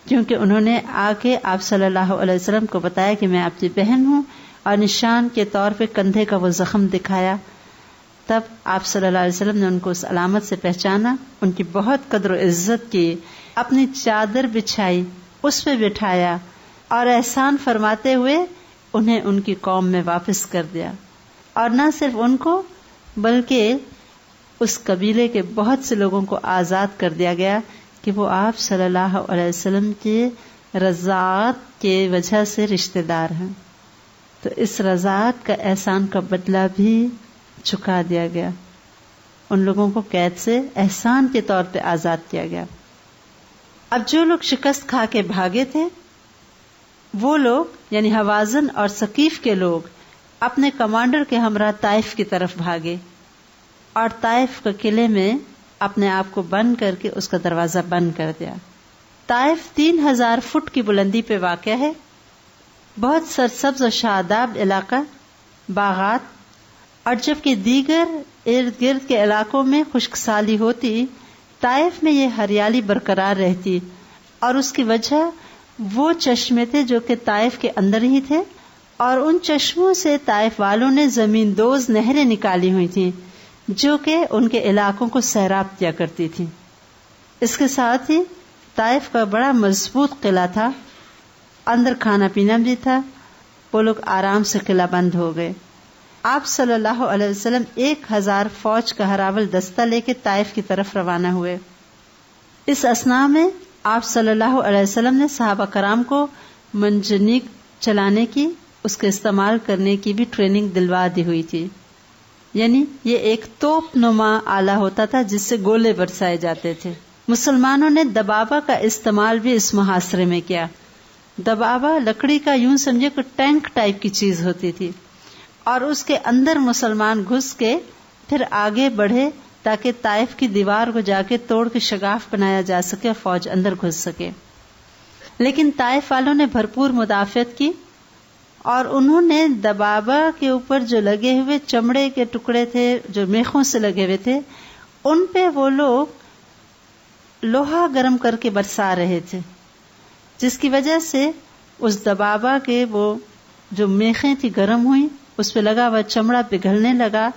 کیونکہ انہوں نے آ کے آپ صلی اللہ علیہ وسلم کو بتایا کہ میں آپ کی بہن ہوں، اور نشان کے طور پہ کندھے کا وہ زخم دکھایا۔ تب آپ صلی اللہ علیہ وسلم نے ان کو اس علامت سے پہچانا، ان کی بہت قدر و عزت کی، اپنی چادر بچھائی، اس پہ بٹھایا، اور احسان فرماتے ہوئے انہیں ان کی قوم میں واپس کر دیا۔ اور نہ صرف ان کو بلکہ اس قبیلے کے بہت سے لوگوں کو آزاد کر دیا گیا کہ وہ آپ صلی اللہ علیہ وسلم کے رضاعت کے وجہ سے رشتہ دار ہیں۔ تو اس رضاعت کا احسان کا بدلہ بھی چکا دیا گیا، ان لوگوں کو قید سے احسان کے طور پہ آزاد کیا گیا۔ اب جو لوگ شکست کھا کے بھاگے تھے، وہ لوگ یعنی حوازن اور ثقیف کے لوگ اپنے کمانڈر کے ہمراہ طائف کی طرف بھاگے، اور طائف کے قلعے میں اپنے آپ کو بند کر کے اس کا دروازہ بند کر دیا۔ طائف 3000 فٹ کی بلندی پہ واقع ہے، بہت سرسبز و شاداب علاقہ، باغات، اور جبکہ دیگر ارد گرد کے علاقوں میں خشک سالی ہوتی، طائف میں یہ ہریالی برقرار رہتی، اور اس کی وجہ وہ چشمے تھے جو کہ طائف کے اندر ہی تھے، اور ان چشموں سے طائف والوں نے زمین دوز نہریں نکالی ہوئی تھیں جو کہ ان کے علاقوں کو سیراب کیا کرتی تھیں۔ اس کے ساتھ ہی طائف کا بڑا مضبوط قلعہ تھا، اندر کھانا پینا بھی تھا، وہ لوگ آرام سے قلعہ بند ہو گئے۔ آپ صلی اللہ علیہ وسلم 1000 فوج کا ہراول دستہ لے کے طائف کی طرف روانہ ہوئے۔ اس اثناء میں آپ صلی اللہ علیہ وسلم نے صحابہ کرام کو منجنیق چلانے کی، اس کے استعمال کرنے کی بھی ٹریننگ دلوا دی ہوئی تھی، یعنی یہ ایک توپ نما آلہ ہوتا تھا جس سے گولے برسائے جاتے تھے۔ مسلمانوں نے دبابہ کا استعمال بھی اس محاصرے میں کیا۔ دبابہ لکڑی کا یوں سمجھے کہ ٹینک ٹائپ کی چیز ہوتی تھی، اور اس کے اندر مسلمان گھس کے پھر آگے بڑھے تاکہ طائف کی دیوار کو جا کے توڑ کے شگاف بنایا جا سکے اور فوج اندر گھس سکے۔ لیکن طائف والوں نے بھرپور مدافعت کی، اور انہوں نے دبابہ کے اوپر جو لگے ہوئے چمڑے کے ٹکڑے تھے جو میخوں سے لگے ہوئے تھے، ان پہ وہ لوگ لوہا گرم کر کے برسا رہے تھے، جس کی وجہ سے اس دبابہ کے وہ جو میخیں تھی گرم ہوئی، اس پہ لگا ہوا چمڑا پگھلنے لگا،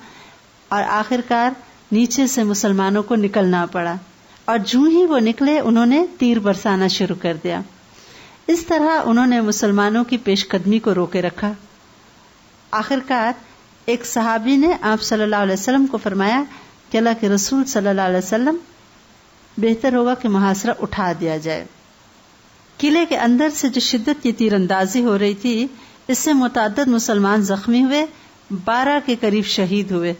اور آخرکار نیچے سے مسلمانوں کو نکلنا پڑا، اور جوں ہی وہ نکلے انہوں نے تیر برسانا شروع کر دیا۔ اس طرح انہوں نے مسلمانوں کی پیش قدمی کو روکے رکھا۔ آخرکار ایک صحابی نے آپ صلی اللہ علیہ وسلم کو فرمایا کہ اللہ کے رسول صلی اللہ علیہ وسلم بہتر ہوگا کہ محاصرہ اٹھا دیا جائے۔ قلعے کے اندر سے جو شدت کی تیر اندازی ہو رہی تھی، اس سے متعدد مسلمان زخمی ہوئے، 12 کے قریب شہید ہوئے،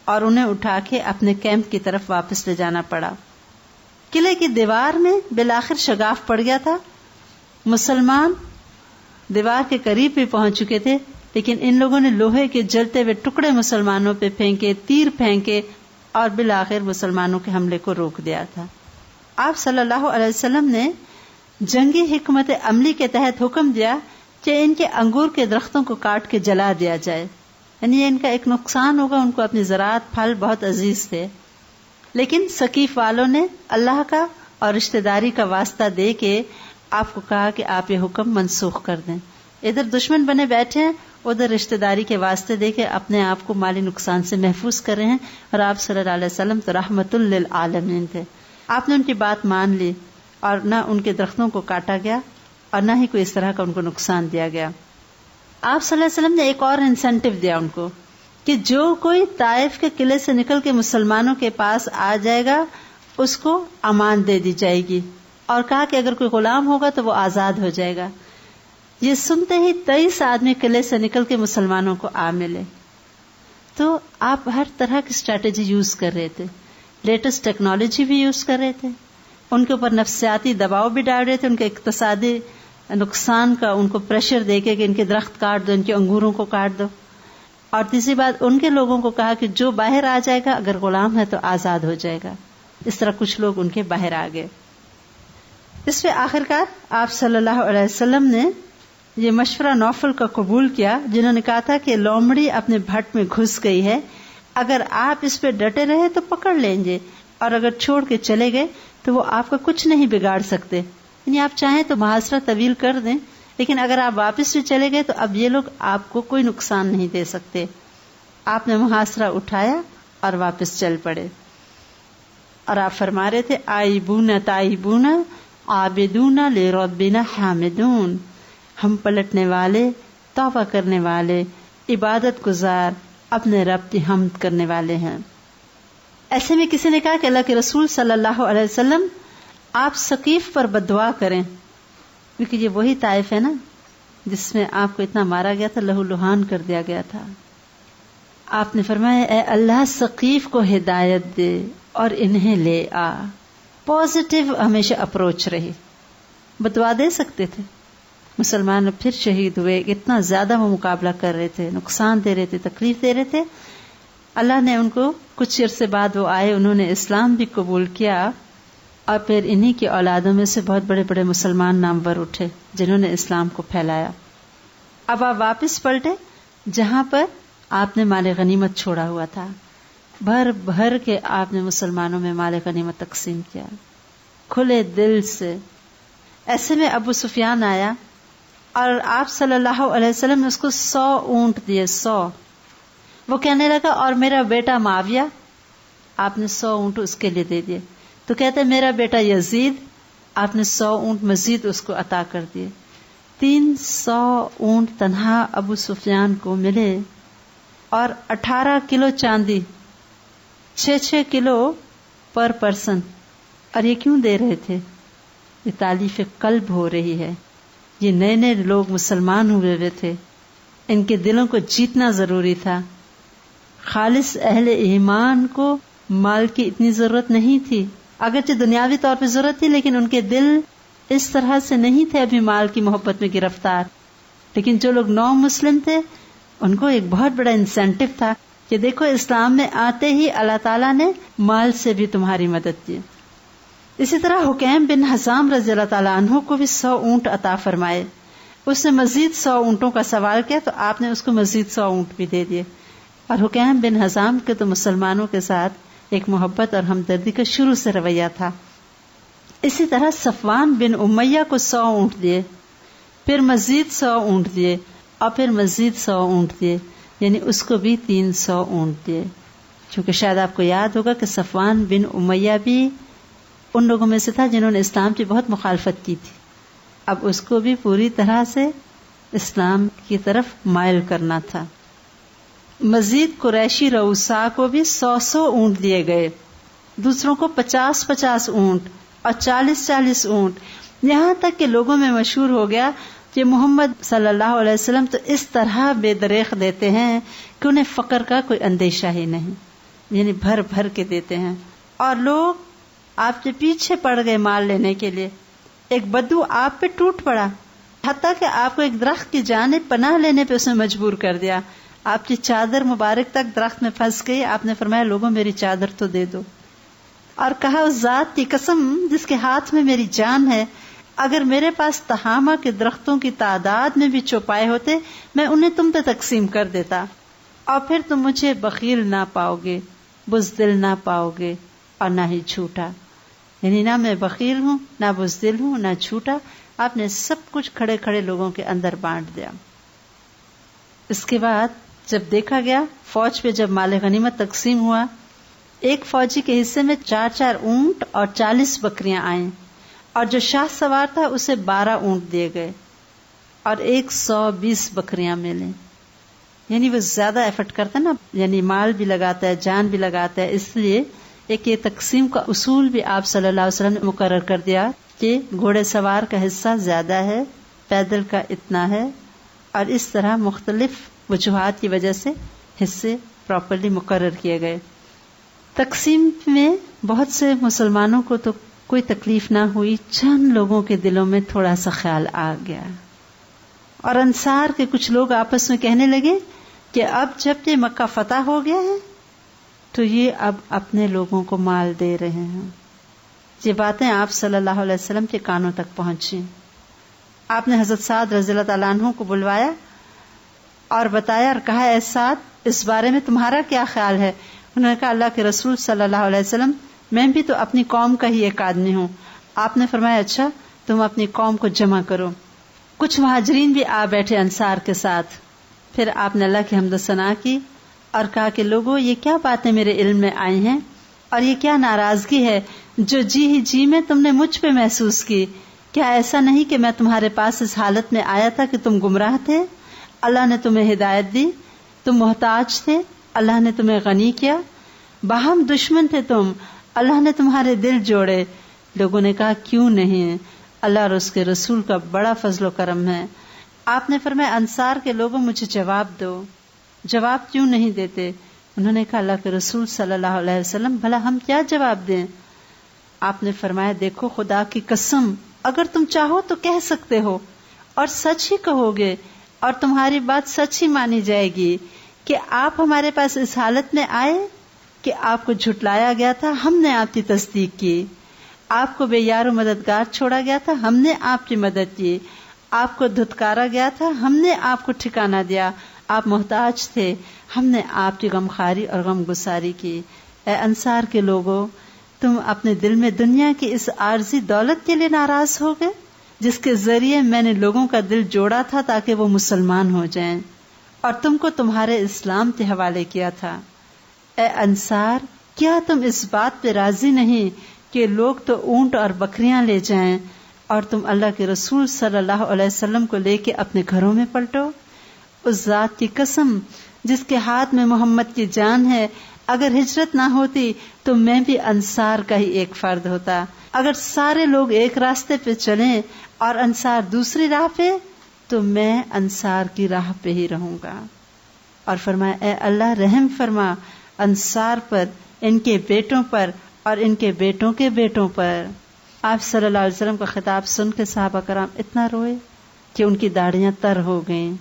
اور انہیں اٹھا کے اپنے کیمپ کی طرف واپس لے جانا پڑا۔ قلعے کی دیوار میں بالآخر شگاف پڑ گیا تھا، مسلمان دیوار کے قریب بھی پہنچ چکے تھے، لیکن ان لوگوں نے لوہے کے جلتے ہوئے ٹکڑے مسلمانوں پہ پھینکے، تیر پھینکے، اور بالآخر مسلمانوں کے حملے کو روک دیا تھا۔ آپ صلی اللہ علیہ وسلم نے جنگی حکمت عملی کے تحت حکم دیا کہ ان کے انگور کے درختوں کو کاٹ کے جلا دیا جائے، یعنی ان کا ایک نقصان ہوگا، ان کو اپنی زراعت پھل بہت عزیز تھے۔ لیکن ثقیف والوں نے اللہ کا اور رشتہ داری کا واسطہ دے کے آپ کو کہا کہ آپ یہ حکم منسوخ کر دیں۔ ادھر دشمن بنے بیٹھے ہیں، ادھر رشتہ داری کے واسطے دے کے اپنے آپ کو مالی نقصان سے محفوظ کر رہے ہیں، اور آپ صلی اللہ علیہ وسلم تو رحمت للعالمین تھے۔ آپ نے ان کی بات مان لی، اور نہ ان کے درختوں کو کاٹا گیا اور نہ ہی کوئی اس طرح کا ان کو نقصان دیا گیا۔ آپ صلی اللہ علیہ وسلم نے ایک اور انسینٹیو دیا ان کو کہ جو کوئی طائف کے قلعے سے نکل کے مسلمانوں کے پاس آ جائے گا اس کو امان دے دی جائے گی، اور کہا کہ اگر کوئی غلام ہوگا تو وہ آزاد ہو جائے گا۔ یہ سنتے ہی 23 آدمی قلعے سے نکل کے مسلمانوں کو آ ملے۔ تو آپ ہر طرح کی اسٹریٹجی یوز کر رہے تھے، لیٹسٹ ٹیکنالوجی بھی یوز کر رہے تھے، ان کے اوپر نفسیاتی دباؤ بھی ڈال رہے تھے، ان کے اقتصادی نقصان کا ان کو پریشر دے کے کہ ان کے درخت کاٹ دو، ان کے انگوروں کو کاٹ دو، اور تیسری بات ان کے لوگوں کو کہا کہ جو باہر آ جائے گا اگر غلام ہے تو آزاد ہو جائے گا۔ اس طرح کچھ لوگ ان کے باہر آ گئے۔ اس پہ آخرکار آپ صلی اللہ علیہ وسلم نے یہ مشورہ نوفل کا قبول کیا، جنہوں نے کہا تھا کہ لومڑی اپنے بھٹ میں گھس گئی ہے، اگر آپ اس پہ ڈٹے رہے تو پکڑ لیں گے، اور اگر چھوڑ کے چلے گئے تو وہ آپ کا کچھ نہیں بگاڑ سکتے. یعنی آپ چاہیں تو محاصرہ طویل کر دیں، لیکن اگر آپ واپس بھی چلے گئے تو اب یہ لوگ آپ کو کوئی نقصان نہیں دے سکتے. آپ نے محاصرہ اٹھایا اور واپس چل پڑے. اور آپ فرما رہے تھے آئیبون تائیبون عابدون لربنا حامدون، ہم پلٹنے والے، توبہ کرنے والے، عبادت گزار، اپنے رب کی حمد کرنے والے ہیں. ایسے میں کسی نے کہا کہ اللہ کے رسول صلی اللہ علیہ وسلم آپ ثقیف پر بددعا کریں، کیونکہ یہ وہی طائف ہے نا جس میں آپ کو اتنا مارا گیا تھا، لہو لہان کر دیا گیا تھا. آپ نے فرمایا اے اللہ ثقیف کو ہدایت دے اور انہیں لے آ. پازیٹیو ہمیشہ اپروچ رہی. بددعا دے سکتے تھے، مسلمان پھر شہید ہوئے، اتنا زیادہ وہ مقابلہ کر رہے تھے، نقصان دے رہے تھے، تکلیف دے رہے تھے. اللہ نے ان کو کچھ عرصے بعد وہ آئے، انہوں نے اسلام بھی قبول کیا، اور پھر انہی کی اولادوں میں سے بہت بڑے بڑے مسلمان نامور اٹھے جنہوں نے اسلام کو پھیلایا. اب آپ واپس پلٹے جہاں پر آپ نے مال غنیمت چھوڑا ہوا تھا، بھر بھر کے آپ نے مسلمانوں میں مال غنیمت تقسیم کیا کھلے دل سے. ایسے میں ابو سفیان آیا اور آپ صلی اللہ علیہ وسلم نے اس کو 100 اونٹ دیے. 100. وہ کہنے لگا اور میرا بیٹا معاویہ، آپ نے 100 اونٹ اس کے لیے دے دیے. تو کہتے میرا بیٹا یزید، آپ نے 100 اونٹ مزید اس کو عطا کر دیے. 300 اونٹ تنہا ابو سفیان کو ملے، اور 18 کلو چاندی، 6 کلو پر پرسن. اور یہ کیوں دے رہے تھے؟ یہ تالیف قلب ہو رہی ہے. یہ نئے نئے لوگ مسلمان ہوئے ہوئے تھے، ان کے دلوں کو جیتنا ضروری تھا. خالص اہل ایمان کو مال کی اتنی ضرورت نہیں تھی، اگرچہ دنیاوی طور پہ ضرورت تھی، لیکن ان کے دل اس طرح سے نہیں تھے ابھی مال کی محبت میں گرفتار. لیکن جو لوگ نو مسلم تھے ان کو ایک بہت بڑا انسینٹو تھا کہ دیکھو اسلام میں آتے ہی اللہ تعالیٰ نے مال سے بھی تمہاری مدد کی. اسی طرح حکیم بن حزام رضی اللہ تعالیٰ عنہ کو بھی 100 اونٹ عطا فرمائے. اس نے مزید 100 اونٹوں کا سوال کیا تو آپ نے اس کو مزید 100 اونٹ بھی دے دیے. اور حکیم بن حزام کے تو مسلمانوں کے ساتھ ایک محبت اور ہمدردی کا شروع سے رویہ تھا. اسی طرح صفوان بن امیہ کو 100 اونٹ دیے، پھر مزید 100 اونٹ دیے، اور پھر مزید 100 اونٹ دیے، یعنی اس کو بھی 300 اونٹ دیے. چونکہ شاید آپ کو یاد ہوگا کہ صفوان بن امیہ بھی ان لوگوں میں سے تھا جنہوں نے اسلام کی بہت مخالفت کی تھی. اب اس کو بھی پوری طرح سے اسلام کی طرف مائل کرنا تھا. مزید قریشی رؤسا کو بھی 100 اونٹ دیے گئے، دوسروں کو 50 اونٹ اور 40 اونٹ، یہاں تک کہ لوگوں میں مشہور ہو گیا کہ محمد صلی اللہ علیہ وسلم تو اس طرح بے دریغ دیتے ہیں کہ انہیں فقر کا کوئی اندیشہ ہی نہیں، یعنی بھر بھر کے دیتے ہیں. اور لوگ آپ کے پیچھے پڑ گئے مال لینے کے لیے. ایک بدو آپ پہ ٹوٹ پڑا، حتیٰ کہ آپ کو ایک درخت کی جانب پناہ لینے پہ اس نے مجبور کر دیا. آپ کی چادر مبارک تک درخت میں پھنس گئی. آپ نے فرمایا لوگوں میری چادر تو دے دو، اور کہا اس ذات کی قسم جس کے ہاتھ میں میری جان ہے، اگر میرے پاس تہامہ کے درختوں کی تعداد میں بھی چوپائے ہوتے میں انہیں تم پہ تقسیم کر دیتا، اور پھر تم مجھے بخیل نہ پاؤ گے، بزدل نہ پاؤ گے، اور نہ ہی چھوٹا. یعنی نہ میں بخیل ہوں، نہ بزدل ہوں، نہ چھوٹا. آپ نے سب کچھ کھڑے کھڑے لوگوں کے اندر بانٹ دیا. اس کے بعد جب دیکھا گیا فوج پہ جب مال غنیمت تقسیم ہوا، ایک فوجی کے حصے میں 4 اونٹ اور 40 بکریاں آئیں، اور جو شاہ سوار تھا اسے 12 اونٹ دیے گئے اور 120 بکریاں ملیں. یعنی وہ زیادہ ایفرٹ کرتا ہے نا، یعنی مال بھی لگاتا ہے، جان بھی لگاتا ہے. اس لیے ایک یہ تقسیم کا اصول بھی آپ صلی اللہ علیہ وسلم نے مقرر کر دیا کہ گھوڑے سوار کا حصہ زیادہ ہے، پیدل کا اتنا ہے، اور اس طرح مختلف وجوہات کی وجہ سے حصے پراپرلی مقرر کیے گئے. تقسیم میں بہت سے مسلمانوں کو تو کوئی تکلیف نہ ہوئی، چند لوگوں کے دلوں میں تھوڑا سا خیال آ گیا، اور انصار کے کچھ لوگ آپس میں کہنے لگے کہ اب جب یہ مکہ فتح ہو گیا ہے تو یہ اب اپنے لوگوں کو مال دے رہے ہیں. یہ باتیں آپ صلی اللہ علیہ وسلم کے کانوں تک پہنچی. آپ نے حضرت سعد رضی اللہ تعالیٰ عنہ کو بلوایا اور بتایا اور کہا، اے سعد، اس بارے میں تمہارا کیا خیال ہے؟ انہوں نے کہا، اللہ کے رسول صلی اللہ علیہ وسلم، میں بھی تو اپنی قوم کا ہی ایک آدمی ہوں۔ آپ نے فرمایا، اچھا، تم اپنی قوم کو جمع کرو۔ کچھ مہاجرین بھی آ بیٹھے انصار کے ساتھ۔ پھر آپ نے اللہ کی حمد و ثنا کی اور کہا کہ لوگوں، یہ کیا باتیں میرے علم میں آئی ہیں اور یہ کیا ناراضگی ہے جو جی میں تم نے مجھ پہ محسوس کی؟ کیا ایسا نہیں کہ میں تمہارے پاس اس حالت میں آیا تھا کہ تم گمراہ تھے، اللہ نے تمہیں ہدایت دی، تم محتاج تھے، اللہ نے تمہیں غنی کیا، باہم دشمن تھے تم، اللہ نے تمہارے دل جوڑے۔ لوگوں نے کہا، کیوں نہیں، اللہ اور اس کے رسول کا بڑا فضل و کرم ہے۔ آپ نے فرمایا، انصار کے لوگوں، مجھے جواب دو۔ جواب کیوں نہیں دیتے؟ انہوں نے کہا، اللہ کے رسول صلی اللہ علیہ وسلم، بھلا ہم کیا جواب دیں؟ آپ نے فرمایا، دیکھو، خدا کی قسم، اگر تم چاہو تو کہہ سکتے ہو اور سچ ہی کہو گے اور تمہاری بات سچ ہی مانی جائے گی کہ آپ ہمارے پاس اس حالت میں آئے کہ آپ کو جھٹلایا گیا تھا، ہم نے آپ کی تصدیق کی، آپ کو بے یار و مددگار چھوڑا گیا تھا، ہم نے آپ کی مدد کی، آپ کو دھتکارا گیا تھا، ہم نے آپ کو ٹھکانہ دیا، آپ محتاج تھے، ہم نے آپ کی غمخواری اور غم گساری کی۔ اے انصار کے لوگوں، تم اپنے دل میں دنیا کی اس عارضی دولت کے لیے ناراض ہو گئے جس کے ذریعے میں نے لوگوں کا دل جوڑا تھا تاکہ وہ مسلمان ہو جائیں اور تم کو تمہارے اسلام کے حوالے کیا تھا۔ اے انصار، کیا تم اس بات پہ راضی نہیں کہ لوگ تو اونٹ اور بکریاں لے جائیں اور تم اللہ کے رسول صلی اللہ علیہ وسلم کو لے کے اپنے گھروں میں پلٹو؟ اس ذات کی قسم جس کے ہاتھ میں محمد کی جان ہے، اگر ہجرت نہ ہوتی تو میں بھی انصار کا ہی ایک فرد ہوتا۔ اگر سارے لوگ ایک راستے پہ چلیں اور انصار دوسری راہ پہ، تو میں انصار کی راہ پہ ہی رہوں گا۔ اور فرمایا، اے اللہ، رحم فرما انصار پر، ان کے بیٹوں پر اور ان کے بیٹوں کے بیٹوں پر۔ آپ صلی اللہ علیہ وسلم کا خطاب سن کے صحابہ کرام اتنا روئے کہ ان کی داڑیاں تر ہو گئیں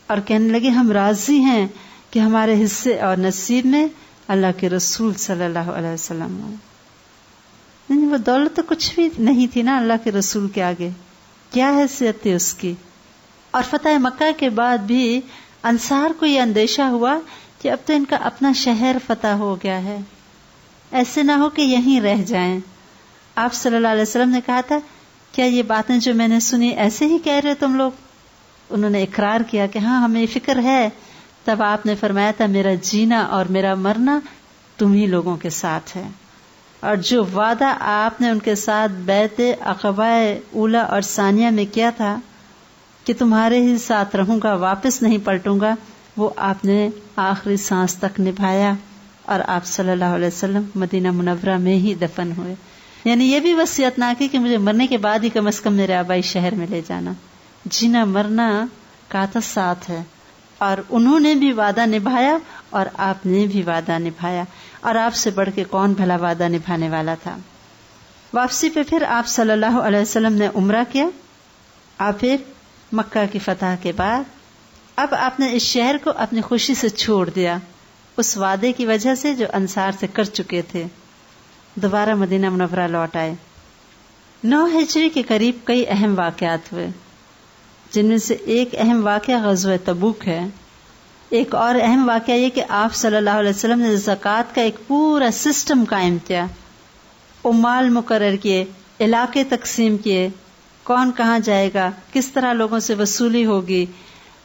اور کہنے لگے، ہم راضی ہیں کہ ہمارے حصے اور نصیب میں اللہ کے رسول صلی اللہ علیہ وسلم ہو۔ وہ دولت تو کچھ بھی نہیں تھی نا اللہ کے رسول کے آگے، کیا حیثیت تھی اس کی۔ اور فتح مکہ کے بعد بھی انصار کو یہ اندیشہ ہوا کہ اب تو ان کا اپنا شہر فتح ہو گیا ہے، ایسے نہ ہو کہ یہیں رہ جائیں۔ آپ صلی اللہ علیہ وسلم نے کہا تھا، کیا یہ باتیں جو میں نے سنی ایسے ہی کہہ رہے تم لوگ؟ انہوں نے اقرار کیا کہ ہاں، ہمیں فکر ہے۔ تب آپ نے فرمایا تھا، میرا جینا اور میرا مرنا تمہیں لوگوں کے ساتھ ہے، اور جو وعدہ آپ نے ان کے ساتھ بیعت عقبہ اولیٰ اور ثانیہ میں کیا تھا کہ تمہارے ہی ساتھ رہوں گا، واپس نہیں پلٹوں گا، وہ آپ نے آخری سانس تک نبھایا، اور آپ صلی اللہ علیہ وسلم مدینہ منورہ میں ہی دفن ہوئے۔ یعنی یہ بھی وصیت نہ کی کہ مجھے مرنے کے بعد ہی کم از کم میرے آبائی شہر میں لے جانا، جینا مرنا کا تو ساتھ ہے۔ اور انہوں نے بھی وعدہ نبھایا اور آپ نے بھی وعدہ نبھایا، اور آپ سے بڑھ کے کون بھلا وعدہ نبھانے والا تھا۔ واپسی پہ پھر آپ صلی اللہ علیہ وسلم نے عمرہ کیا، اور پھر مکہ کی فتح کے بعد اب آپ نے اس شہر کو اپنی خوشی سے چھوڑ دیا، اس وعدے کی وجہ سے جو انصار سے کر چکے تھے، دوبارہ مدینہ منورہ لوٹ آئے۔ 9 ہجری کے قریب کئی اہم واقعات ہوئے، جن میں سے ایک اہم واقعہ غزوہ تبوک ہے۔ ایک اور اہم واقعہ یہ کہ آپ صلی اللہ علیہ وسلم نے زکوٰۃ کا ایک پورا سسٹم قائم کیا، عمال مقرر کیے، علاقے تقسیم کیے، کون کہاں جائے گا، کس طرح لوگوں سے وصولی ہوگی۔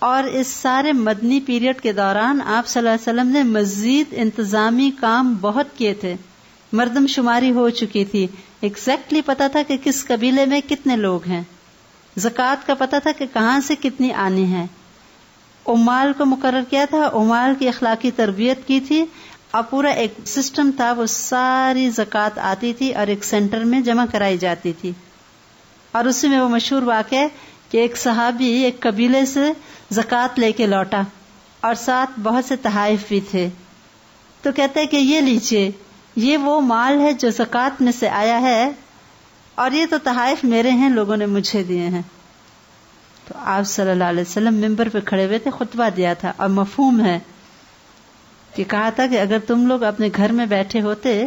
اور اس سارے مدنی پیریڈ کے دوران آپ صلی اللہ علیہ وسلم نے مزید انتظامی کام بہت کیے تھے، مردم شماری ہو چکی تھی، ایگزیکٹلی پتا تھا کہ کس قبیلے میں کتنے لوگ ہیں، زکوٰۃ کا پتا تھا کہ کہاں سے کتنی آنی ہے، عمال کو مقرر کیا تھا، عمال کی اخلاقی تربیت کی تھی، اور پورا ایک سسٹم تھا، وہ ساری زکوٰۃ آتی تھی اور ایک سینٹر میں جمع کرائی جاتی تھی۔ اور اسی میں وہ مشہور واقعہ ہے کہ ایک صحابی ایک قبیلے سے زکوٰۃ لے کے لوٹا اور ساتھ بہت سے تحائف بھی تھے، تو کہتے ہیں کہ یہ لیجئے، یہ وہ مال ہے جو زکوٰۃ میں سے آیا ہے، اور یہ تو تحائف میرے ہیں، لوگوں نے مجھے دیے ہیں۔ تو آپ صلی اللہ علیہ وسلم ممبر پہ کھڑے ہوئے تھے، خطبہ دیا تھا، اور مفہوم ہے کہ کہا تھا کہ اگر تم لوگ اپنے گھر میں بیٹھے ہوتے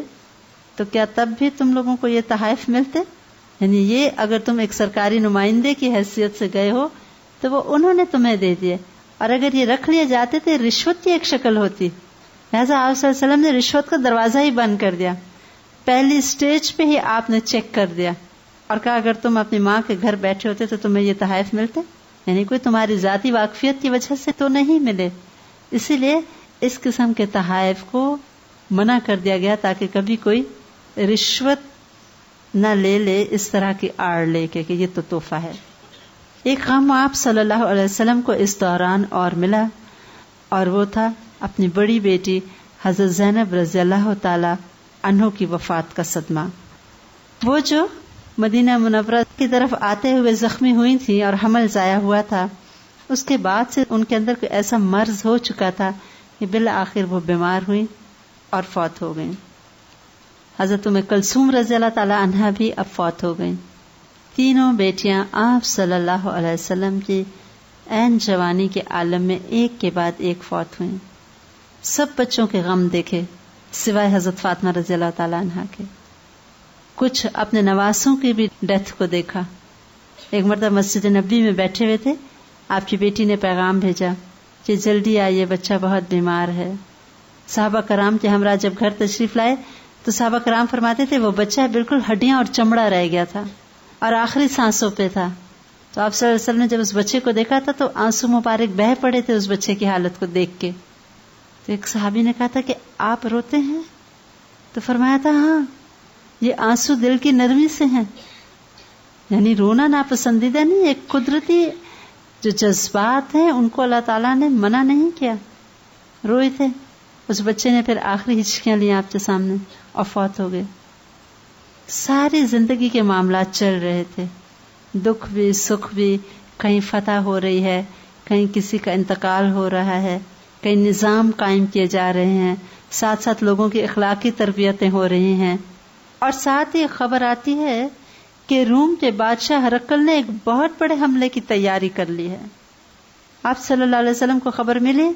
تو کیا تب بھی تم لوگوں کو یہ تحائف ملتے؟ یعنی یہ اگر تم ایک سرکاری نمائندے کی حیثیت سے گئے ہو تو وہ انہوں نے تمہیں دے دیے، اور اگر یہ رکھ لیے جاتے تھے رشوت کی ایک شکل ہوتی، لہٰذا آپ صلی اللہ علیہ وسلم نے رشوت کا دروازہ ہی بند کر دیا. پہلی سٹیج پہ ہی آپ نے چیک کر دیا اور کہا اگر تم اپنی ماں کے گھر بیٹھے ہوتے تو تمہیں یہ تحائف ملتے، یعنی کوئی تمہاری ذاتی واقفیت کی وجہ سے تو نہیں ملے. اسی لیے اس قسم کے تحائف کو منع کر دیا گیا تاکہ کبھی کوئی رشوت نہ لے اس طرح کی آڑ لے کے کہ یہ تو تحفہ ہے. ایک غم آپ صلی اللہ علیہ وسلم کو اس دوران اور ملا، اور وہ تھا اپنی بڑی بیٹی حضرت زینب رضی اللہ تعالی عنہ کی وفات کا صدمہ. وہ جو مدینہ منورہ کی طرف آتے ہوئے زخمی ہوئی تھی اور حمل ضائع ہوا تھا، اس کے بعد سے ان کے اندر کوئی ایسا مرض ہو چکا تھا کہ بالآخر وہ بیمار ہوئی اور فوت ہو گئیں. حضرت ام کلثوم رضی اللہ تعالی عنہا بھی اب فوت ہو گئیں. تینوں بیٹیاں آپ صلی اللہ علیہ وسلم کی عین جوانی کے عالم میں ایک کے بعد ایک فوت ہوئیں. سب بچوں کے غم دیکھے سوائے حضرت فاطمہ رضی اللہ تعالی عنہا کے. کچھ اپنے نواسوں کی بھی ڈیتھ کو دیکھا. ایک مرتبہ مسجد نبوی میں بیٹھے ہوئے تھے، آپ کی بیٹی نے پیغام بھیجا کہ جلدی آئیے، بچہ بہت بیمار ہے. صحابہ کرام کے ہمراہ جب گھر تشریف لائے تو صحابہ کرام فرماتے تھے وہ بچہ بالکل ہڈیاں اور چمڑا رہ گیا تھا اور آخری سانسوں پہ تھا. تو آپ صلی اللہ علیہ وسلم نے جب اس بچے کو دیکھا تھا تو آنسو مبارک بہہ پڑے تھے اس بچے کی حالت کو دیکھ کے. تو ایک صحابی نے کہا تھا کہ آپ روتے ہیں؟ تو فرمایا تھا ہاں، یہ آنسو دل کی نرمی سے ہیں. یعنی رونا ناپسندیدہ نہیں، ایک قدرتی جو جذبات ہیں ان کو اللہ تعالیٰ نے منع نہیں کیا. روئے تھے. اس بچے نے پھر آخری ہچکیاں لی آپ کے سامنے اور فوت ہو گئے. ساری زندگی کے معاملات چل رہے تھے، دکھ بھی سکھ بھی، کہیں فتح ہو رہی ہے، کہیں کسی کا انتقال ہو رہا ہے، کہیں نظام قائم کیے جا رہے ہیں، ساتھ ساتھ لوگوں کی اخلاقی تربیتیں ہو رہی ہیں. اور ساتھ ہی خبر آتی ہے کہ روم کے بادشاہ ہرقل نے ایک بہت بڑے حملے کی تیاری کر لی ہے. آپ صلی اللہ علیہ وسلم کو خبر ملی،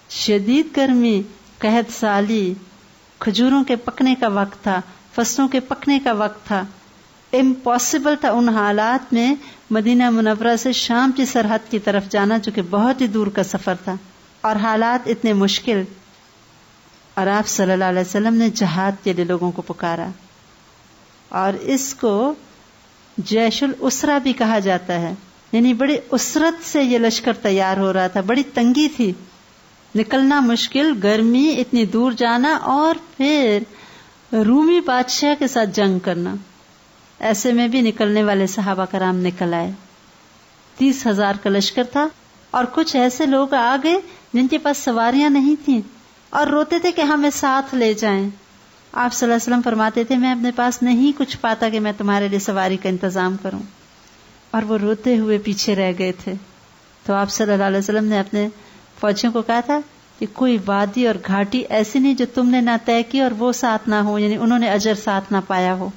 شدید گرمی، قحط سالی، کھجوروں کے پکنے کا وقت تھا، فصلوں کے پکنے کا وقت تھا. امپاسبل تھا ان حالات میں مدینہ منورہ سے شام کی سرحد کی طرف جانا، جو کہ بہت ہی دور کا سفر تھا اور حالات اتنے مشکل. اور آپ صلی اللہ علیہ وسلم نے جہاد کے لیے لوگوں کو پکارا، اور اس کو جیش الاسرہ بھی کہا جاتا ہے. یعنی بڑی اسرت سے یہ لشکر تیار ہو رہا تھا، بڑی تنگی تھی، نکلنا مشکل، گرمی، اتنی دور جانا اور پھر رومی بادشاہ کے ساتھ جنگ کرنا. ایسے میں بھی نکلنے والے صحابہ کرام نکل آئے. 30,000 کا لشکر تھا اور کچھ ایسے لوگ آ گئے جن کے پاس سواریاں نہیں تھیں اور روتے تھے کہ ہمیں ساتھ لے جائیں. آپ صلی اللہ علیہ وسلم فرماتے تھے میں اپنے پاس نہیں کچھ پاتا کہ میں تمہارے لیے سواری کا انتظام کروں، اور وہ روتے ہوئے پیچھے رہ گئے تھے. تو آپ صلی اللہ علیہ وسلم نے اپنے فوجیوں کو کہا تھا کہ کوئی وادی اور گھاٹی ایسی نہیں جو تم نے نہ طے کی اور وہ ساتھ نہ ہو، یعنی انہوں نے اجر ساتھ نہ پایا ہو،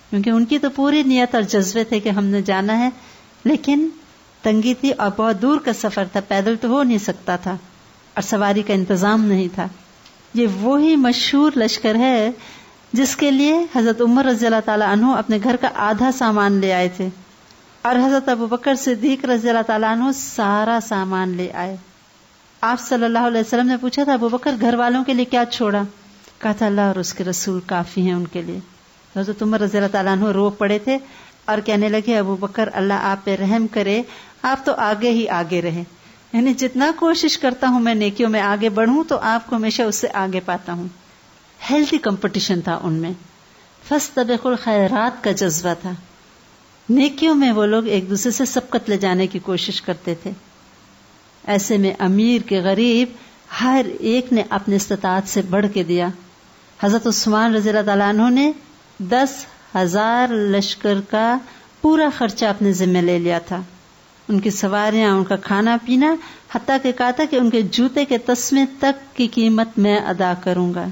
کیونکہ ان کی تو پوری نیت اور جذبے تھے کہ ہم نے جانا ہے، لیکن تنگی تھی اور بہت دور کا سفر تھا، پیدل تو ہو نہیں سکتا تھا اور سواری کا انتظام نہیں تھا. یہ وہی مشہور لشکر ہے جس کے لیے حضرت عمر رضی اللہ تعالیٰ عنہ اپنے گھر کا آدھا سامان لے آئے تھے اور حضرت ابو بکر صدیق رضی اللہ تعالیٰ عنہ سارا سامان لے آئے. آپ صلی اللہ علیہ وسلم نے پوچھا تھا ابو بکر گھر والوں کے لیے کیا چھوڑا؟ کہا تھا اللہ اور اس کے رسول کافی ہیں ان کے لیے. حضرت عمر رضی اللہ تعالیٰ عنہ رو پڑے تھے اور کہنے لگے ابو بکر اللہ آپ پہ رحم کرے، آپ تو آگے ہی آگے رہے، یعنی جتنا کوشش کرتا ہوں میں نیکیوں میں آگے بڑھوں تو آپ کو ہمیشہ اس سے آگے پاتا ہوں. ہیلتھی کمپٹیشن تھا ان میں، فاستبقوا الخیرات کا جذبہ تھا. نیکیوں میں وہ لوگ ایک دوسرے سے سبقت لے جانے کی کوشش کرتے تھے. ایسے میں امیر کے غریب ہر ایک نے اپنے استطاعت سے بڑھ کے دیا. حضرت عثمان رضی اللہ تعالیٰ عنہ نے 10,000 لشکر کا پورا خرچہ اپنے ذمہ لے لیا تھا، ان کی سواریاں، ان کا کھانا پینا، حتیٰ کہ کہا تھا کہ ان کے جوتے کے تسمے تک کی قیمت میں ادا کروں گا.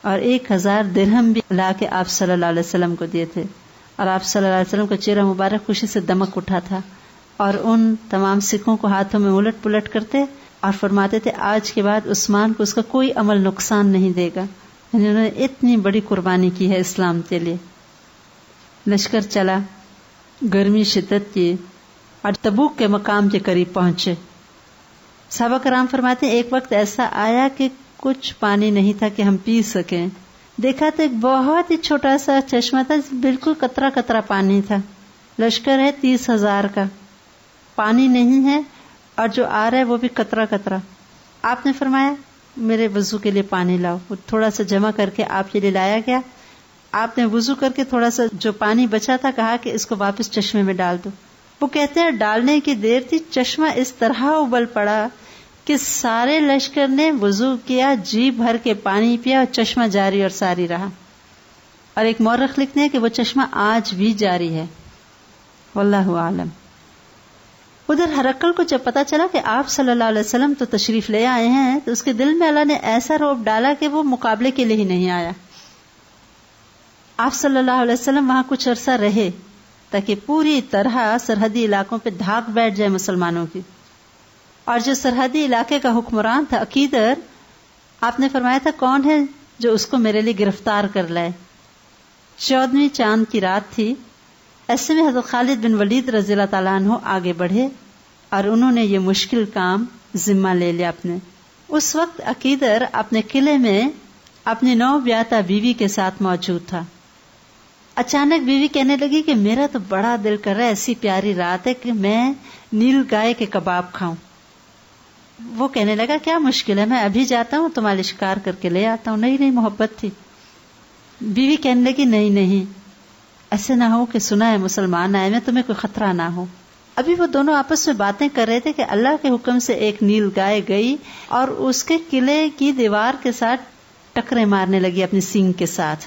اور 1,000 درہم بھی لا کے آپ صلی اللہ علیہ وسلم کو دیے تھے. اور آپ صلی اللہ علیہ وسلم کا چہرہ مبارک خوشی سے دمک اٹھا تھا اور ان تمام سکھوں کو ہاتھوں میں الٹ پلٹ کرتے اور فرماتے تھے آج کے بعد عثمان کو اس کا کوئی عمل نقصان نہیں دے گا. یعنی انہوں نے اتنی بڑی قربانی کی ہے اسلام کے لیے. لشکر چلا، گرمی شدت کی اور تبوک کے مقام کے قریب پہنچے. صحابہ کرام فرماتے ہیں ایک وقت ایسا آیا کہ کچھ پانی نہیں تھا کہ ہم پی سکیں. دیکھا تو ایک بہت ہی چھوٹا سا چشمہ تھا، بالکل قطرہ قطرہ پانی تھا. لشکر ہے 30,000 کا، پانی نہیں ہے اور جو آ رہا ہے وہ بھی قطرہ قطرہ. آپ نے فرمایا میرے وضو کے لیے پانی لاؤ. وہ تھوڑا سا جمع کر کے آپ کے لیے لایا گیا. آپ نے وضو کر کے تھوڑا سا جو پانی بچا تھا کہا کہ اس کو واپس چشمے میں ڈال دو. وہ کہتے ہیں ڈالنے کی دیر تھی، چشمہ اس طرح ابل پڑا کہ سارے لشکر نے وضو کیا، جی بھر کے پانی پیا اور چشمہ جاری اور ساری رہا. اور ایک مورخ لکھتے ہیں کہ وہ چشمہ آج بھی جاری ہے. واللہ عالم. ادھر ہرقل کو جب پتا چلا کہ آپ صلی اللہ علیہ وسلم تو تشریف لے آئے ہیں تو اس کے دل میں اللہ نے ایسا رعب ڈالا کہ وہ مقابلے کے لیے ہی نہیں آیا. آپ صلی اللہ علیہ وسلم وہاں کچھ عرصہ رہے تاکہ پوری طرح سرحدی علاقوں پہ دھاک بیٹھ جائے مسلمانوں کی. اور جو سرحدی علاقے کا حکمران تھا عقیدر، آپ نے فرمایا تھا کون ہے جو اس کو میرے لیے گرفتار کر لائے. 14ویں چاند کی رات تھی. ایسے میں حضرت خالد بن ولید رضی اللہ تعالیٰ عنہ آگے بڑھے اور انہوں نے یہ مشکل کام ذمہ لے لیا اپنے. اس وقت عقیدر اپنے قلعے میں اپنی نو بیاتہ بیوی کے ساتھ موجود تھا. اچانک بیوی کہنے لگی کہ میرا تو بڑا دل کر رہا ہے، ایسی پیاری رات ہے کہ میں نیل گائے کے کباب کھاؤں. وہ کہنے لگا کیا مشکل ہے، میں ابھی جاتا ہوں تمہارے شکار کر کے لے آتا ہوں. نہیں محبت تھی. بیوی کہنے لگی نہیں ایسے نہ ہو کہ سنا ہے مسلمان آئے میں، تمہیں کوئی خطرہ نہ ہو. ابھی وہ دونوں آپس میں باتیں کر رہے تھے کہ اللہ کے حکم سے ایک نیل گائے گئی اور اس کے قلعے کی دیوار کے ساتھ ٹکرے مارنے لگی اپنی سینگ کے ساتھ.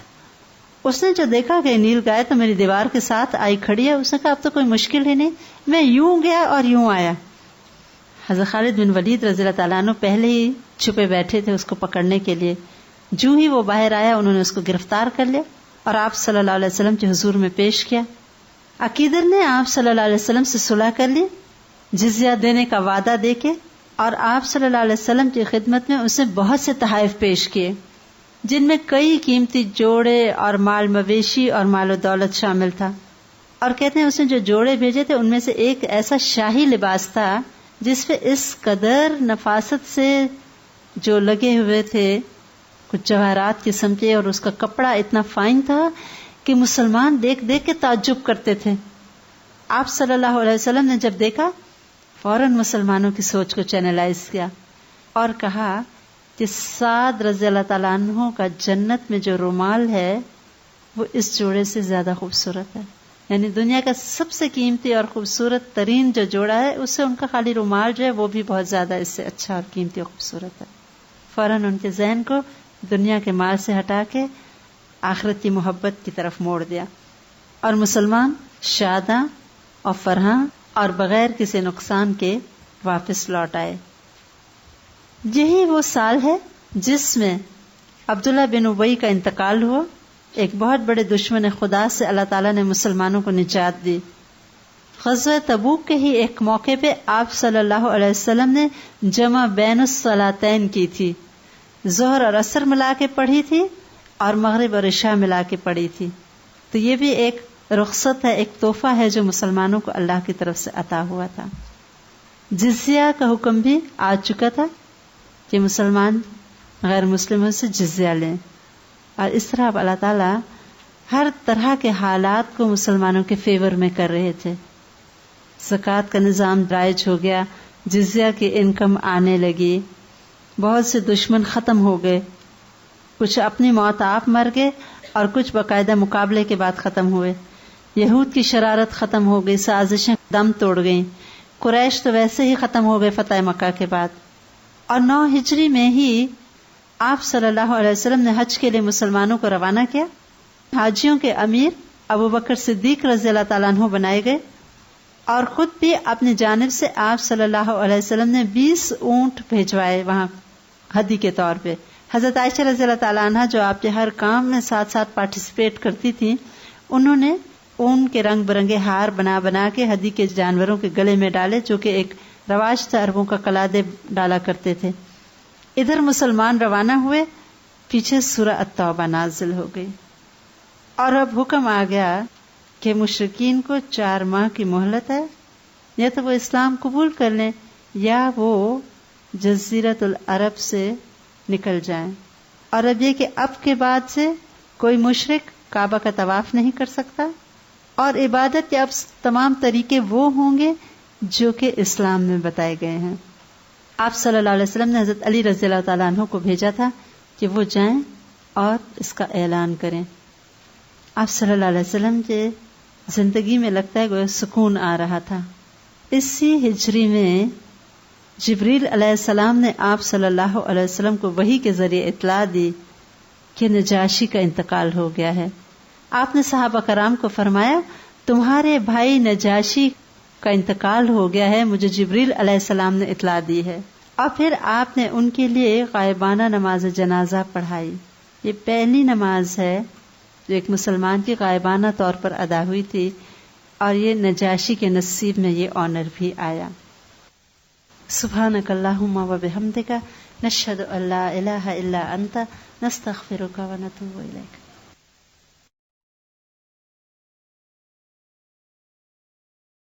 اس نے جو دیکھا کہ نیل گائے تو میری دیوار کے ساتھ آئی کھڑی ہے، اس نے کہا اب تو کوئی مشکل ہی نہیں، میں یوں گیا اور یوں آیا. حضرت خالد بن ولید رضی اللہ تعالیٰ عنہ پہلے ہی چھپے بیٹھے تھے اس کو پکڑنے کے لیے. جو ہی وہ باہر آیا انہوں نے اس کو گرفتار کر لیا اور آپ صلی اللہ علیہ وسلم کے حضور میں پیش کیا. عقیدر نے آپ صلی اللہ علیہ وسلم سے صلح کر لی جزیہ دینے کا وعدہ دے کے، اور آپ صلی اللہ علیہ وسلم کی خدمت میں اسے بہت سے تحائف پیش کیے جن میں کئی قیمتی جوڑے اور مال مویشی اور مال و دولت شامل تھا. اور کہتے ہیں اس نے جو جوڑے بھیجے تھے ان میں سے ایک ایسا شاہی لباس تھا جس پہ اس قدر نفاست سے جو لگے ہوئے تھے کچھ جواہرات قسم کے، اور اس کا کپڑا اتنا فائن تھا کہ مسلمان دیکھ دیکھ کے تعجب کرتے تھے. آپ صلی اللہ علیہ وسلم نے جب دیکھا فوراً مسلمانوں کی سوچ کو چینلائز کیا اور کہا کہ سعد رضی اللہ تعالیٰ عنہ کا جنت میں جو رومال ہے وہ اس جوڑے سے زیادہ خوبصورت ہے. یعنی دنیا کا سب سے قیمتی اور خوبصورت ترین جو جوڑا ہے اس سے ان کا خالی رومال جو ہے وہ بھی بہت زیادہ اس سے اچھا اور قیمتی اور خوبصورت ہے. فوراً ان کے ذہن کو دنیا کے مال سے ہٹا کے آخرت کی محبت کی طرف موڑ دیا اور مسلمان شاداں اور فرحاں اور بغیر کسی نقصان کے واپس لوٹ آئے. یہی وہ سال ہے جس میں عبداللہ بن ابی کا انتقال ہوا. ایک بہت بڑے دشمن خدا سے اللہ تعالیٰ نے مسلمانوں کو نجات دی. غزوہ تبوک کے ہی ایک موقع پہ آپ صلی اللہ علیہ وسلم نے جمع بین الصلاتین کی تھی. ظہر اور عصر ملا کے پڑھی تھی اور مغرب اور عشاء ملا کے پڑھی تھی. تو یہ بھی ایک رخصت ہے، ایک تحفہ ہے جو مسلمانوں کو اللہ کی طرف سے عطا ہوا تھا. جزیہ کا حکم بھی آ چکا تھا کہ مسلمان غیر مسلموں سے جزیہ لیں، اور اس طرح اب اللہ تعالیٰ ہر طرح کے حالات کو مسلمانوں کے فیور میں کر رہے تھے. زکوٰۃ کا نظام رائج ہو گیا، جزیہ کی انکم آنے لگی، بہت سے دشمن ختم ہو گئے، کچھ اپنی موت آپ مر گئے اور کچھ باقاعدہ مقابلے کے بعد ختم ہوئے. یہود کی شرارت ختم ہو گئی، سازشیں دم توڑ گئیں. قریش تو ویسے ہی ختم ہو گئے فتح مکہ کے بعد. اور 9 ہجری میں ہی آپ صلی اللہ علیہ وسلم نے حج کے لیے مسلمانوں کو روانہ کیا. حاجیوں کے امیر ابو بکر صدیق رضی اللہ تعالیٰ عنہ بنائے گئے اور خود بھی اپنی جانب سے آپ صلی اللہ علیہ وسلم نے 20 اونٹ بھیجوائے وہاں ہدی کے طور پہ. حضرت عائشہ رضی اللہ تعالیٰ عنہ جو آپ کے ہر کام میں ساتھ ساتھ پارٹیسپیٹ کرتی تھیں، انہوں نے اون کے رنگ برنگے ہار بنا بنا کے ہدی کے جانوروں کے گلے میں ڈالے، جو کہ ایک رواج تھا، عربوں کا قلادے ڈالا کرتے تھے. ادھر مسلمان روانہ ہوئے، پیچھے سورہ التوبہ نازل ہو گئی اور اب حکم آ گیا کہ مشرکین کو 4 ماہ کی مہلت ہے، یا تو وہ اسلام قبول کر لیں یا وہ جزیرت العرب سے نکل جائیں. اور اب یہ کہ اب کے بعد سے کوئی مشرک کعبہ کا طواف نہیں کر سکتا، اور عبادت کے اب تمام طریقے وہ ہوں گے جو کہ اسلام میں بتائے گئے ہیں. آپ صلی اللہ علیہ وسلم نے حضرت علی رضی اللہ تعالیٰ عنہ کو بھیجا تھا کہ وہ جائیں اور اس کا اعلان کریں. آپ صلی اللہ علیہ وسلم کے زندگی میں لگتا ہے کہ سکون آ رہا تھا. اسی ہجری میں جبریل علیہ السلام نے آپ صلی اللہ علیہ وسلم کو وحی کے ذریعے اطلاع دی کہ نجاشی کا انتقال ہو گیا ہے. آپ نے صحابہ کرام کو فرمایا تمہارے بھائی نجاشی کا انتقال ہو گیا ہے، مجھے جبریل علیہ السلام نے اطلاع دی ہے. اور پھر آپ نے ان کے لیے غائبانہ نماز جنازہ پڑھائی. یہ پہلی نماز ہے جو ایک مسلمان کی غائبانہ طور پر ادا ہوئی تھی، اور یہ نجاشی کے نصیب میں یہ آنر بھی آیا. سبحانک اللہم و بحمدک نشہد ان لا الہ الا انت نستغفرک و نتوب الیک.